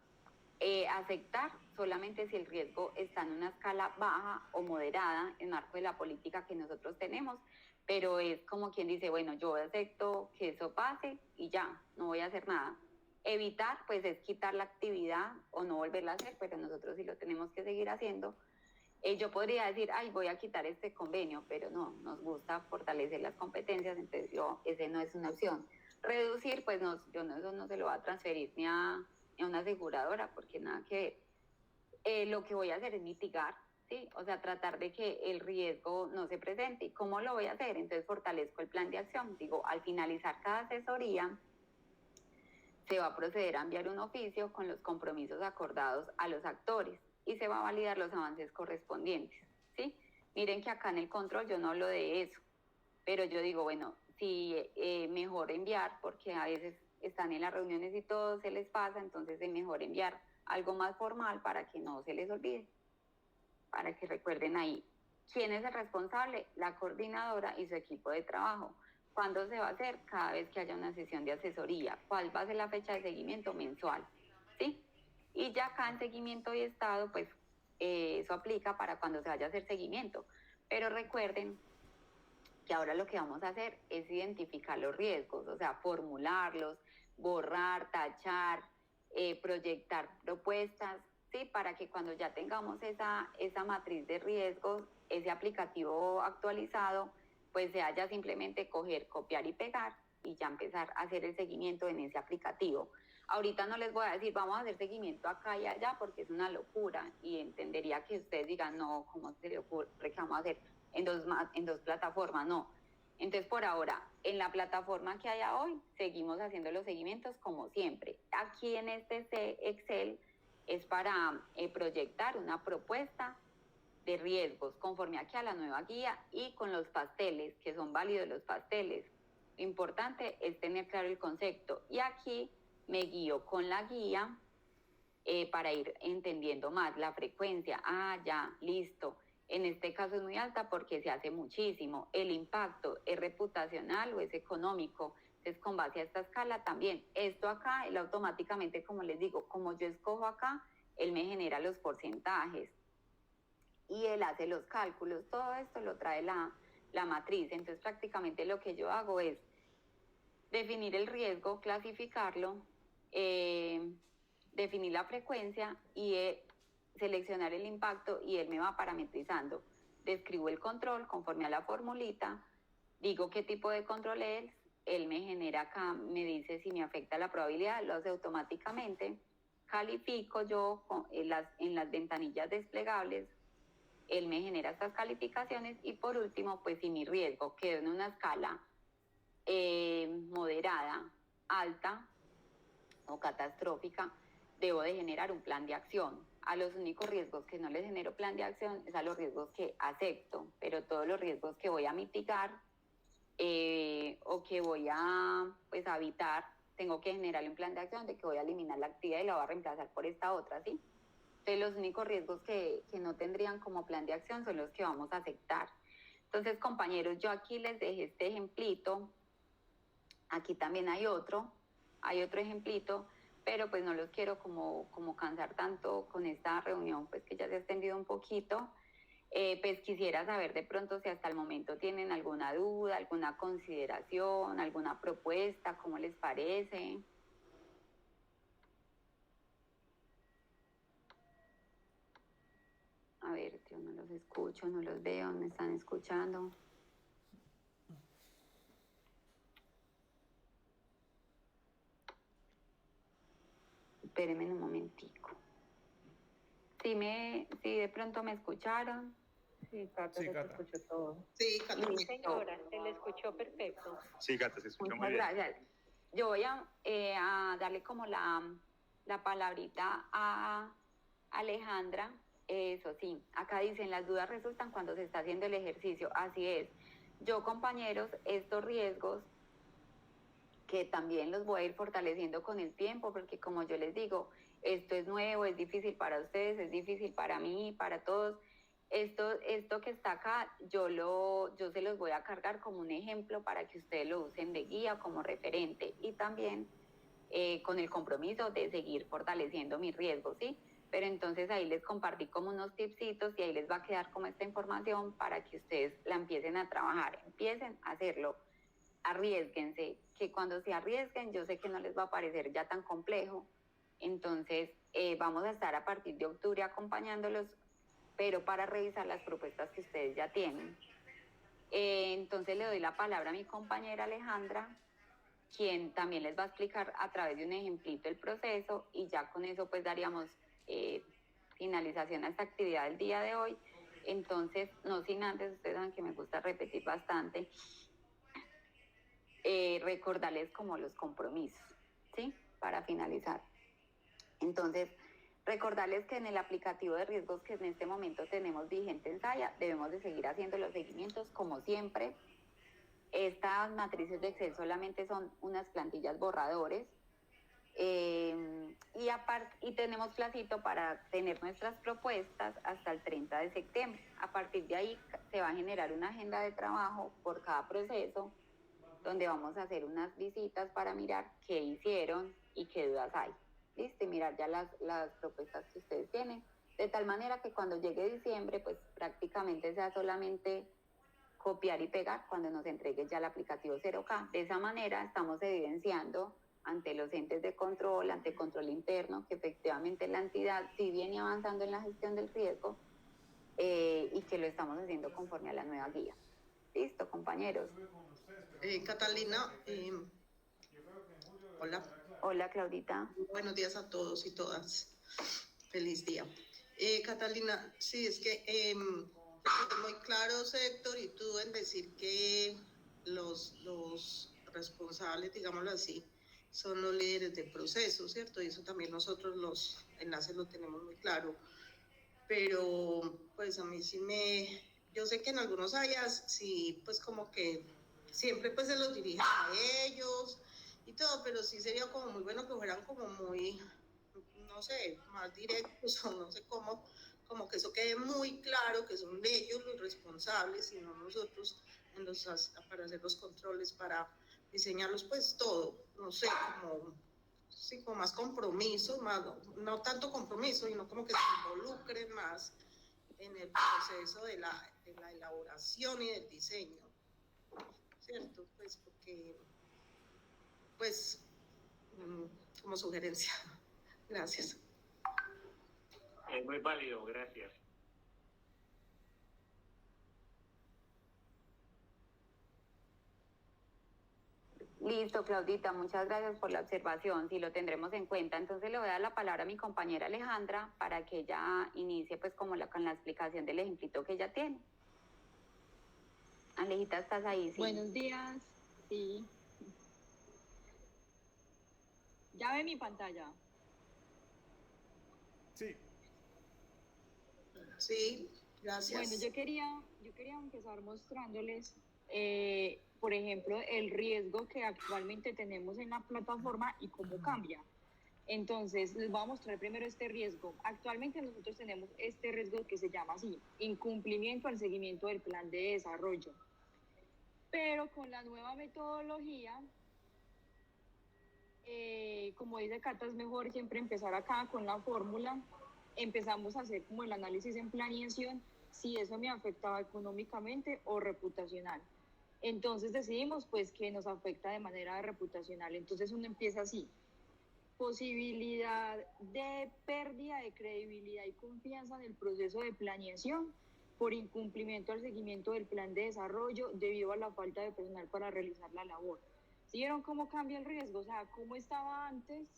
Aceptar solamente si el riesgo está en una escala baja o moderada en marco de la política que nosotros tenemos, pero es como quien dice, bueno, yo acepto que eso pase y ya, no voy a hacer nada. Evitar, pues es quitar la actividad o no volverla a hacer, pero nosotros sí lo tenemos que seguir haciendo. Yo podría decir, ay, voy a quitar este convenio, pero no, nos gusta fortalecer las competencias, entonces ese no es una opción. Reducir, pues eso no se lo va a transferir ni a una aseguradora, porque nada que ver. Lo que voy a hacer es mitigar, ¿sí? O sea, tratar de que el riesgo no se presente. ¿Y cómo lo voy a hacer? Entonces fortalezco el plan de acción. Digo, al finalizar cada asesoría, se va a proceder a enviar un oficio con los compromisos acordados a los actores y se va a validar los avances correspondientes, ¿sí? Miren que acá en el control yo no hablo de eso, pero yo digo, bueno, sí, mejor enviar, porque a veces están en las reuniones y todo se les pasa, entonces es mejor enviar algo más formal para que no se les olvide, para que recuerden ahí. ¿Quién es el responsable? La coordinadora y su equipo de trabajo. ¿Cuándo se va a hacer? Cada vez que haya una sesión de asesoría. ¿Cuál va a ser la fecha de seguimiento? Mensual, ¿sí? Y ya acá en seguimiento y estado, pues eso aplica para cuando se vaya a hacer seguimiento. Pero recuerden que ahora lo que vamos a hacer es identificar los riesgos, o sea, formularlos, borrar, tachar, proyectar propuestas, ¿sí? Para que cuando ya tengamos esa matriz de riesgos, ese aplicativo actualizado, pues se haya simplemente coger, copiar y pegar y ya empezar a hacer el seguimiento en ese aplicativo. Ahorita no les voy a decir, vamos a hacer seguimiento acá y allá, porque es una locura y entendería que ustedes digan, no, ¿cómo se le ocurre que vamos a hacer en dos plataformas? No. Entonces, por ahora, en la plataforma que haya hoy, seguimos haciendo los seguimientos como siempre. Aquí en este Excel es para proyectar una propuesta de riesgos conforme aquí a la nueva guía y con los pasteles, que son válidos los pasteles. Lo importante es tener claro el concepto. Y aquí me guío con la guía para ir entendiendo más la frecuencia. Ah, ya, listo. En este caso es muy alta porque se hace muchísimo. El impacto es reputacional o es económico. Entonces, con base a esta escala también. Esto acá, él automáticamente, como les digo, como yo escojo acá, él me genera los porcentajes y él hace los cálculos. Todo esto lo trae la matriz. Entonces, prácticamente lo que yo hago es definir el riesgo, clasificarlo, definir la frecuencia y seleccionar el impacto, y él me va parametrizando. Describo el control conforme a la formulita, digo qué tipo de control es, él me genera acá, me dice si me afecta la probabilidad, lo hace automáticamente. Califico yo en las ventanillas desplegables, él me genera estas calificaciones y por último, pues si mi riesgo quedó en una escala moderada, alta o catastrófica, debo de generar un plan de acción. A los únicos riesgos que no les genero plan de acción es a los riesgos que acepto, pero todos los riesgos que voy a mitigar o que voy a evitar, tengo que generar un plan de acción de que voy a eliminar la actividad y la voy a reemplazar por esta otra, ¿sí? Entonces los únicos riesgos que no tendrían como plan de acción son los que vamos a aceptar. Entonces, compañeros, yo aquí les dejé este ejemplito. Aquí también hay otro ejemplito, pero pues no los quiero como cansar tanto con esta reunión, pues que ya se ha extendido un poquito. Pues quisiera saber de pronto si hasta el momento tienen alguna duda, alguna consideración, alguna propuesta, ¿cómo les parece? A ver, yo no los escucho, no los veo, me están escuchando. Espérenme un momentico. Si de pronto me escucharon. Sí, Cata, Sí, se te Cata. escuchó todo. Sí, Cata. Sí, Señora, se le escuchó perfecto. Sí, Cata, se escucha muy Muchas bien. gracias. Yo voy a darle como la palabrita a Alejandra. Eso sí, acá dicen, las dudas resultan cuando se está haciendo el ejercicio. Así es. Yo, compañeros, estos riesgos que también los voy a ir fortaleciendo con el tiempo, porque como yo les digo, esto es nuevo, es difícil para ustedes, es difícil para mí, para todos. Esto que está acá, yo se los voy a cargar como un ejemplo para que ustedes lo usen de guía como referente y también con el compromiso de seguir fortaleciendo mis riesgos, ¿sí? Pero entonces ahí les compartí como unos tipsitos y ahí les va a quedar como esta información para que ustedes la empiecen a trabajar, empiecen a hacerlo, arriesguense, que cuando se arriesguen yo sé que no les va a parecer ya tan complejo, entonces vamos a estar a partir de octubre acompañándolos, pero para revisar las propuestas que ustedes ya tienen. Entonces le doy la palabra a mi compañera Alejandra, quien también les va a explicar a través de un ejemplito el proceso y ya con eso pues daríamos finalización a esta actividad del día de hoy. Entonces, no sin antes, ustedes saben que me gusta repetir bastante, recordarles como los compromisos, ¿sí? Para finalizar. Entonces, recordarles que en el aplicativo de riesgos que en este momento tenemos vigente en SAIA, debemos de seguir haciendo los seguimientos como siempre. Estas matrices de Excel solamente son unas plantillas borradores y tenemos placito para tener nuestras propuestas hasta el 30 de septiembre. A partir de ahí se va a generar una agenda de trabajo por cada proceso donde vamos a hacer unas visitas para mirar qué hicieron y qué dudas hay. ¿Listo? Y mirar ya las propuestas que ustedes tienen, de tal manera que cuando llegue diciembre, pues prácticamente sea solamente copiar y pegar cuando nos entregue ya el aplicativo 0K. De esa manera estamos evidenciando ante los entes de control, ante control interno, que efectivamente la entidad sí viene avanzando en la gestión del riesgo y que lo estamos haciendo conforme a la nueva guía. Listo, compañeros. Catalina, hola. Hola, Claudita. Buenos días a todos y todas. Feliz día. Catalina, sí, es que es muy claro, Héctor, y tú en decir que los responsables, digámoslo así, son los líderes de proceso, ¿cierto? Y eso también nosotros los enlaces lo tenemos muy claro. Pero, pues a mí yo sé que en algunos áreas sí, pues como que siempre pues se los dirigen a ellos y todo, pero sí sería como muy bueno que fueran como muy, no sé, más directos o no sé cómo, como que eso quede muy claro que son ellos los responsables y no nosotros para hacer los controles, para diseñarlos pues todo, no sé, como, sí, como más compromiso, más, no tanto compromiso, sino como que se involucren más en el proceso de la elaboración y del diseño, ¿cierto? Pues porque, pues, como sugerencia. Gracias. Es muy válido, gracias. Listo, Claudita, muchas gracias por la observación, sí lo tendremos en cuenta. Entonces le voy a dar la palabra a mi compañera Alejandra para que ella inicie pues como con la explicación del ejemplito que ella tiene. Alejita, ¿estás ahí? Sí. Buenos días, sí. ¿Ya ve mi pantalla? Sí. Sí, gracias. Bueno, yo quería empezar mostrándoles, por ejemplo, el riesgo que actualmente tenemos en la plataforma y cómo cambia. Entonces, les voy a mostrar primero este riesgo. Actualmente nosotros tenemos este riesgo que se llama así, incumplimiento al seguimiento del plan de desarrollo. Pero con la nueva metodología, como dice Cata, es mejor siempre empezar acá con la fórmula. Empezamos a hacer como el análisis en planeación, si eso me afectaba económicamente o reputacional. Entonces decidimos pues que nos afecta de manera reputacional. Entonces uno empieza así: posibilidad de pérdida de credibilidad y confianza en el proceso de planeación por incumplimiento al seguimiento del plan de desarrollo debido a la falta de personal para realizar la labor. ¿Sí vieron cómo cambia el riesgo? O sea, cómo estaba antes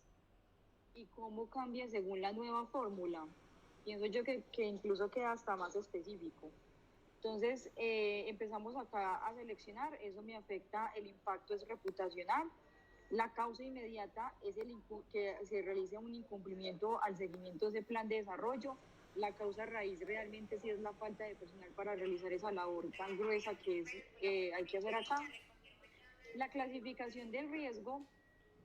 y cómo cambia según la nueva fórmula. Pienso yo que incluso queda hasta más específico. Entonces, empezamos acá a seleccionar, eso me afecta, el impacto es reputacional. La causa inmediata es que se realice un incumplimiento al seguimiento de ese plan de desarrollo. La causa raíz realmente sí es la falta de personal para realizar esa labor tan gruesa que hay que hacer acá. La clasificación del riesgo,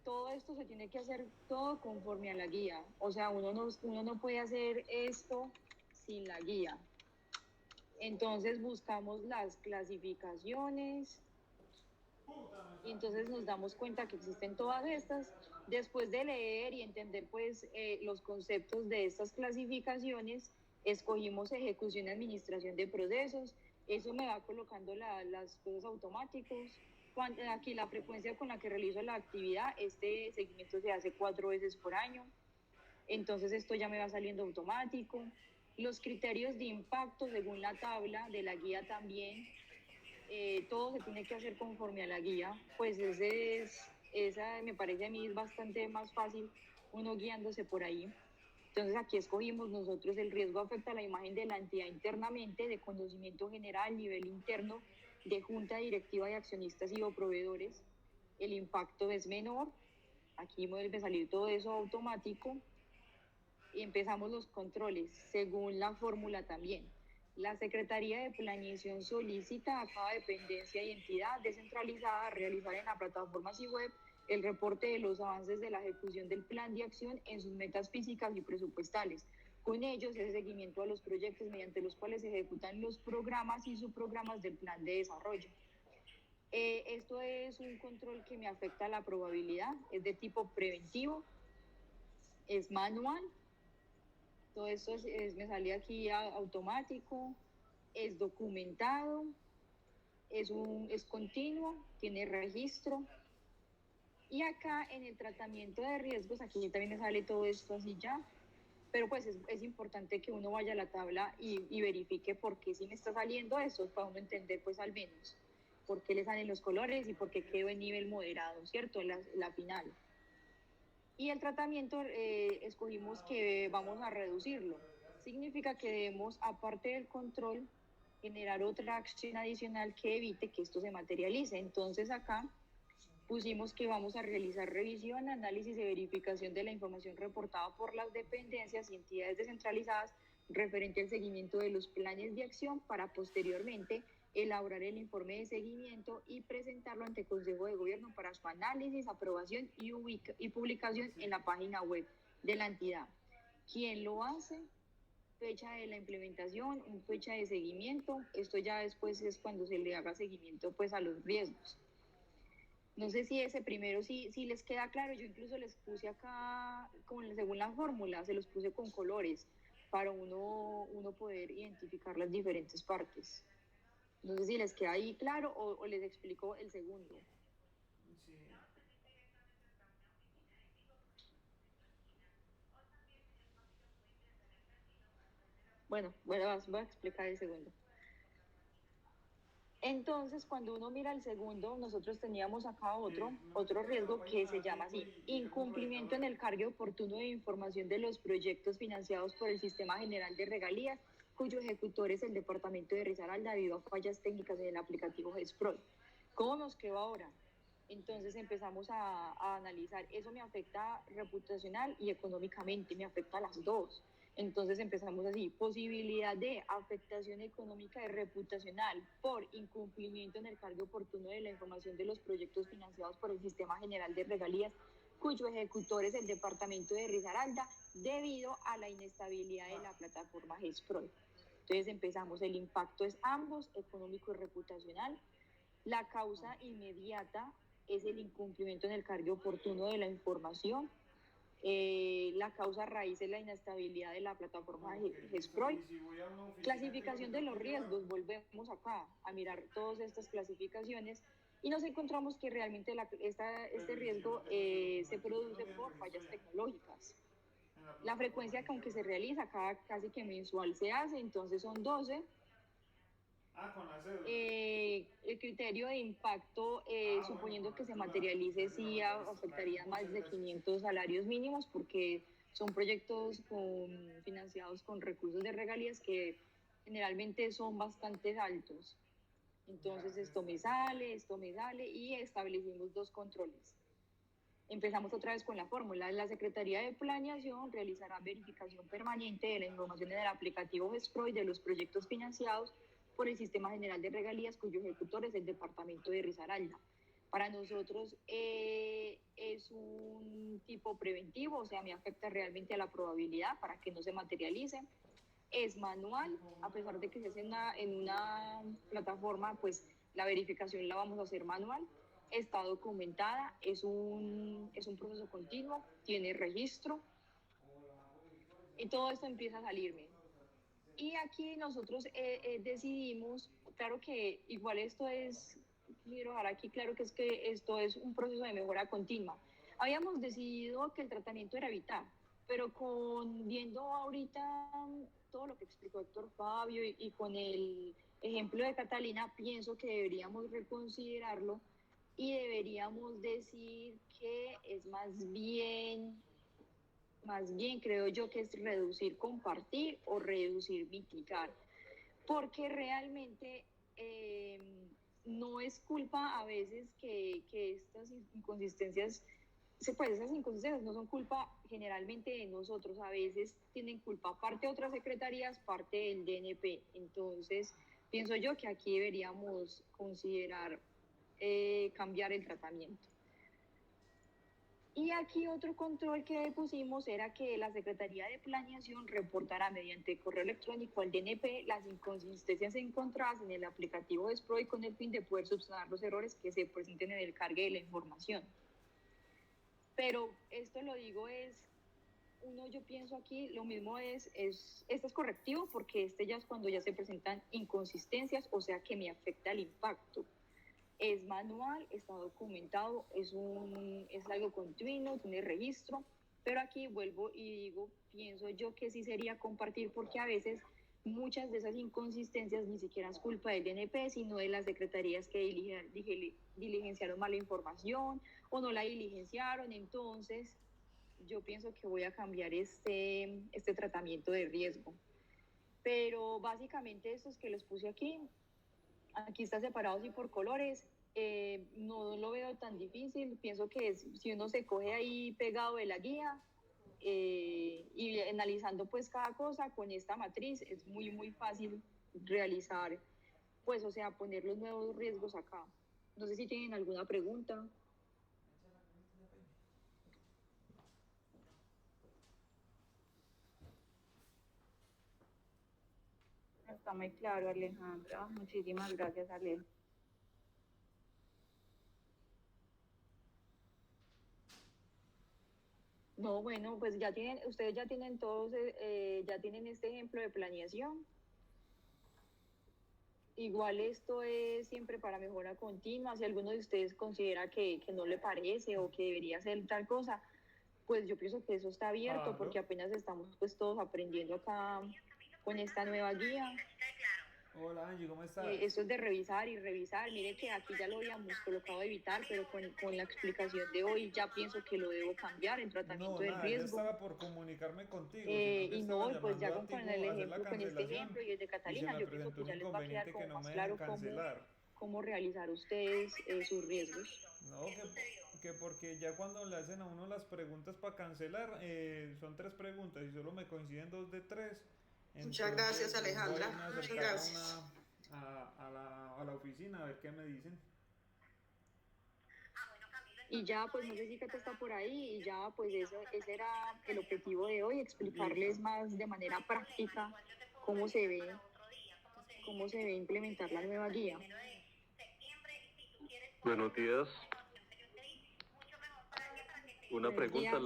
todo esto se tiene que hacer todo conforme a la guía. O sea, uno no puede hacer esto sin la guía. Entonces buscamos las clasificaciones y entonces nos damos cuenta que existen todas estas. Después de leer y entender pues los conceptos de estas clasificaciones, escogimos ejecución y administración de procesos. Eso me va colocando las cosas automáticos. Aquí la frecuencia con la que realizo la actividad, este seguimiento se hace 4 veces por año. Entonces esto ya me va saliendo automático. Los criterios de impacto según la tabla de la guía también, todo se tiene que hacer conforme a la guía, pues esa me parece a mí es bastante más fácil uno guiándose por ahí. Entonces aquí escogimos nosotros el riesgo afecta a la imagen de la entidad internamente, de conocimiento general, nivel interno, de junta directiva de accionistas y o proveedores. El impacto es menor, aquí vuelve a salir todo eso automático. Y empezamos los controles según la fórmula también. La Secretaría de Planeación solicita a cada dependencia y entidad descentralizada realizar en la plataforma web el reporte de los avances de la ejecución del plan de acción en sus metas físicas y presupuestales. Con ellos, ese seguimiento a los proyectos mediante los cuales se ejecutan los programas y subprogramas del plan de desarrollo. Esto es un control que me afecta a la probabilidad, es de tipo preventivo, es manual. Todo esto me sale aquí automático, es documentado, es continuo, tiene registro. Y acá en el tratamiento de riesgos, aquí también me sale todo esto así ya, pero pues es importante que uno vaya a la tabla y verifique por qué sí me está saliendo eso, para uno entender pues al menos por qué le salen los colores y por qué quedó en nivel moderado, ¿cierto? La final. Y el tratamiento escogimos que vamos a reducirlo. Significa que debemos, aparte del control, generar otra acción adicional que evite que esto se materialice. Entonces acá pusimos que vamos a realizar revisión, análisis y verificación de la información reportada por las dependencias y entidades descentralizadas referente al seguimiento de los planes de acción para posteriormente elaborar el informe de seguimiento y presentarlo ante el Consejo de Gobierno para su análisis, aprobación y publicación en la página web de la entidad. ¿Quién lo hace? Fecha de la implementación, fecha de seguimiento. Esto ya después es cuando se le haga seguimiento pues a los riesgos. No sé si ese primero sí les queda claro. Yo incluso les puse acá, según la fórmula, se los puse con colores para uno poder identificar las diferentes partes. No sé si les queda ahí claro o les explico el segundo. Sí. Bueno, voy a explicar el segundo. Entonces, cuando uno mira el segundo, nosotros teníamos acá otro riesgo que se llama así: incumplimiento en el cargo oportuno de información de los proyectos financiados por el Sistema General de Regalías, cuyo ejecutor es el Departamento de Risaralda debido a fallas técnicas en el aplicativo GESPROI. ¿Cómo nos quedó ahora? Entonces empezamos a analizar, eso me afecta reputacional y económicamente, me afecta a las dos. Entonces empezamos así: posibilidad de afectación económica y reputacional por incumplimiento en el cargo oportuno de la información de los proyectos financiados por el Sistema General de Regalías, cuyo ejecutor es el Departamento de Risaralda debido a la inestabilidad de la plataforma GESPROI. Entonces empezamos, el impacto es ambos, económico y reputacional. La causa inmediata es el incumplimiento en el cargo oportuno de la información. La causa raíz es la inestabilidad de la plataforma GESPROI. Clasificación de los riesgos, volvemos acá a mirar todas estas clasificaciones y nos encontramos que realmente este riesgo se produce por fallas tecnológicas. La frecuencia con que se realiza casi que mensual se hace, entonces son 12. El criterio de impacto, suponiendo que se materialice, sí afectaría más de 500 salarios mínimos, porque son proyectos financiados con recursos de regalías que generalmente son bastante altos. Entonces esto me sale y establecimos dos controles. Empezamos otra vez con la fórmula. La Secretaría de Planeación realizará verificación permanente de la información en el aplicativo GESPROI de los proyectos financiados por el Sistema General de Regalías, cuyo ejecutor es el Departamento de Risaralda. Para nosotros es un tipo preventivo, o sea, me afecta realmente a la probabilidad para que no se materialice. es manual, a pesar de que se hace en una plataforma, pues la verificación la vamos a hacer manual, está documentada, es un proceso continuo, tiene registro y todo esto empieza a salirme. Y aquí nosotros decidimos, claro que igual esto es, quiero dejar aquí claro que esto es un proceso de mejora continua. Habíamos decidido que el tratamiento era vital, pero viendo ahorita todo lo que explicó Héctor Fabio y con el ejemplo de Catalina, pienso que deberíamos reconsiderarlo y deberíamos decir que es más bien creo yo que es reducir, compartir o reducir, mitigar, porque realmente no es culpa a veces que estas inconsistencias, pues esas inconsistencias no son culpa generalmente de nosotros, a veces tienen culpa parte de otras secretarías, parte del DNP, entonces pienso yo que aquí deberíamos considerar cambiar el tratamiento. Y aquí otro control que pusimos era que la Secretaría de Planeación reportará mediante correo electrónico al DNP las inconsistencias encontradas en el aplicativo de SPROI con el fin de poder subsanar los errores que se presenten en el cargue de la información. Pero esto lo digo yo pienso aquí, lo mismo este es correctivo porque ya es cuando ya se presentan inconsistencias, o sea que me afecta el impacto. Es manual, está documentado, es algo continuo, tiene registro, pero aquí vuelvo y digo, pienso yo que sí sería compartir porque a veces muchas de esas inconsistencias ni siquiera es culpa del DNP, sino de las secretarías que diligenciaron mala información o no la diligenciaron, entonces yo pienso que voy a cambiar este tratamiento de riesgo. Pero básicamente estos que los puse aquí está separado así por colores, no lo veo tan difícil, pienso que si uno se coge ahí pegado de la guía y analizando pues cada cosa con esta matriz es muy muy fácil realizar, pues o sea, poner los nuevos riesgos acá. No sé si tienen alguna pregunta. Está muy claro, Alejandra. Muchísimas gracias, Ale. No, bueno, pues ustedes ya tienen todos, ya tienen este ejemplo de planeación. Igual esto es siempre para mejora continua. Si alguno de ustedes considera que no le parece o que debería hacer tal cosa, pues yo pienso que eso está abierto, Claro. porque apenas estamos pues todos aprendiendo acá con esta nueva guía. Hola Angie, ¿cómo estás? Esto es de revisar y revisar. Mire que aquí ya lo habíamos colocado evitar, pero con la explicación de hoy ya pienso que lo debo cambiar en tratamiento No, del nada, yo riesgo. estaba por comunicarme contigo, sino que Y estaba no, pues ya llamando a con Tigo el a hacer la ejemplo, con este cancelación ejemplo y el de y se Catalina, me yo pienso presentó que un ya les va a quedar inconveniente como que no más me claro dejan cancelar. cómo realizar ustedes sus riesgos. No, que porque ya cuando le hacen a uno las preguntas para cancelar, son 3 preguntas y solo me coinciden 2 de 3. Muchas gracias, Entonces voy a irme a Alejandra. Muchas acercar gracias. a la oficina a ver qué me dicen. Y ya, pues no sé si Cata está por ahí, y ya, pues ese era el objetivo de hoy, explicarles más de manera práctica cómo se ve implementar la nueva guía. Buenos días. Una Buenos pregunta, días.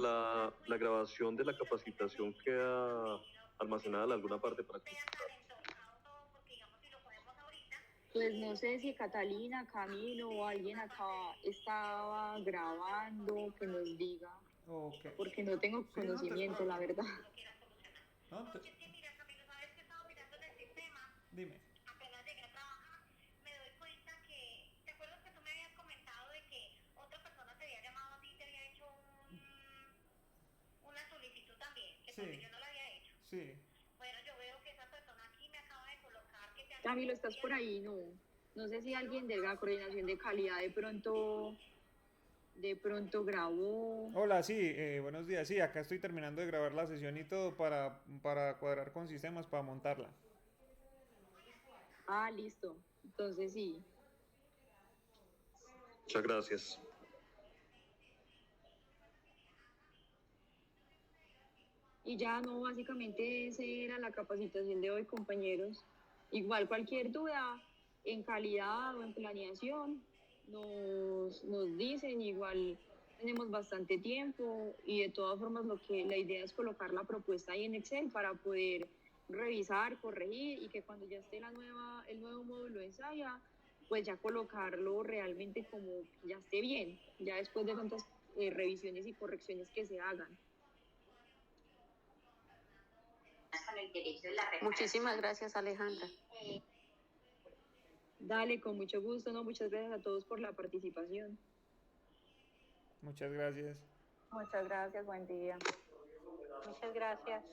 la grabación de la capacitación queda almacenada en alguna parte para consultar. Pues no sé si Catalina, Camilo o alguien acá estaba grabando, que nos diga, Ok. porque no tengo Sí, no te conocimiento, espero. la verdad. No, dime. Apenas llegué a trabajar, me doy cuenta que, ¿te acuerdas que tú me habías comentado de que otra persona te había llamado a ti y te había hecho una solicitud también, que Sí. porque yo no la había hecho? Sí. Bueno, yo veo que esa persona aquí me acaba de colocar que te han Camilo, ¿estás por ahí? No. No sé si alguien de la coordinación de calidad de pronto grabó. Hola, sí, buenos días. Sí, acá estoy terminando de grabar la sesión y todo para cuadrar con sistemas para montarla. Ah, listo. Entonces sí. Muchas gracias. Y ya no, básicamente esa era la capacitación de hoy, compañeros. Igual cualquier duda en calidad o en planeación nos dicen, igual tenemos bastante tiempo y de todas formas la idea es colocar la propuesta ahí en Excel para poder revisar, corregir y que cuando ya esté el nuevo módulo de ensaya, pues ya colocarlo realmente como que ya esté bien, ya después de tantas revisiones y correcciones que se hagan. Muchísimas gracias, Alejandra. Dale, con mucho gusto, ¿no? Muchas gracias a todos por la participación. Muchas gracias. Muchas gracias, buen día. Muchas gracias.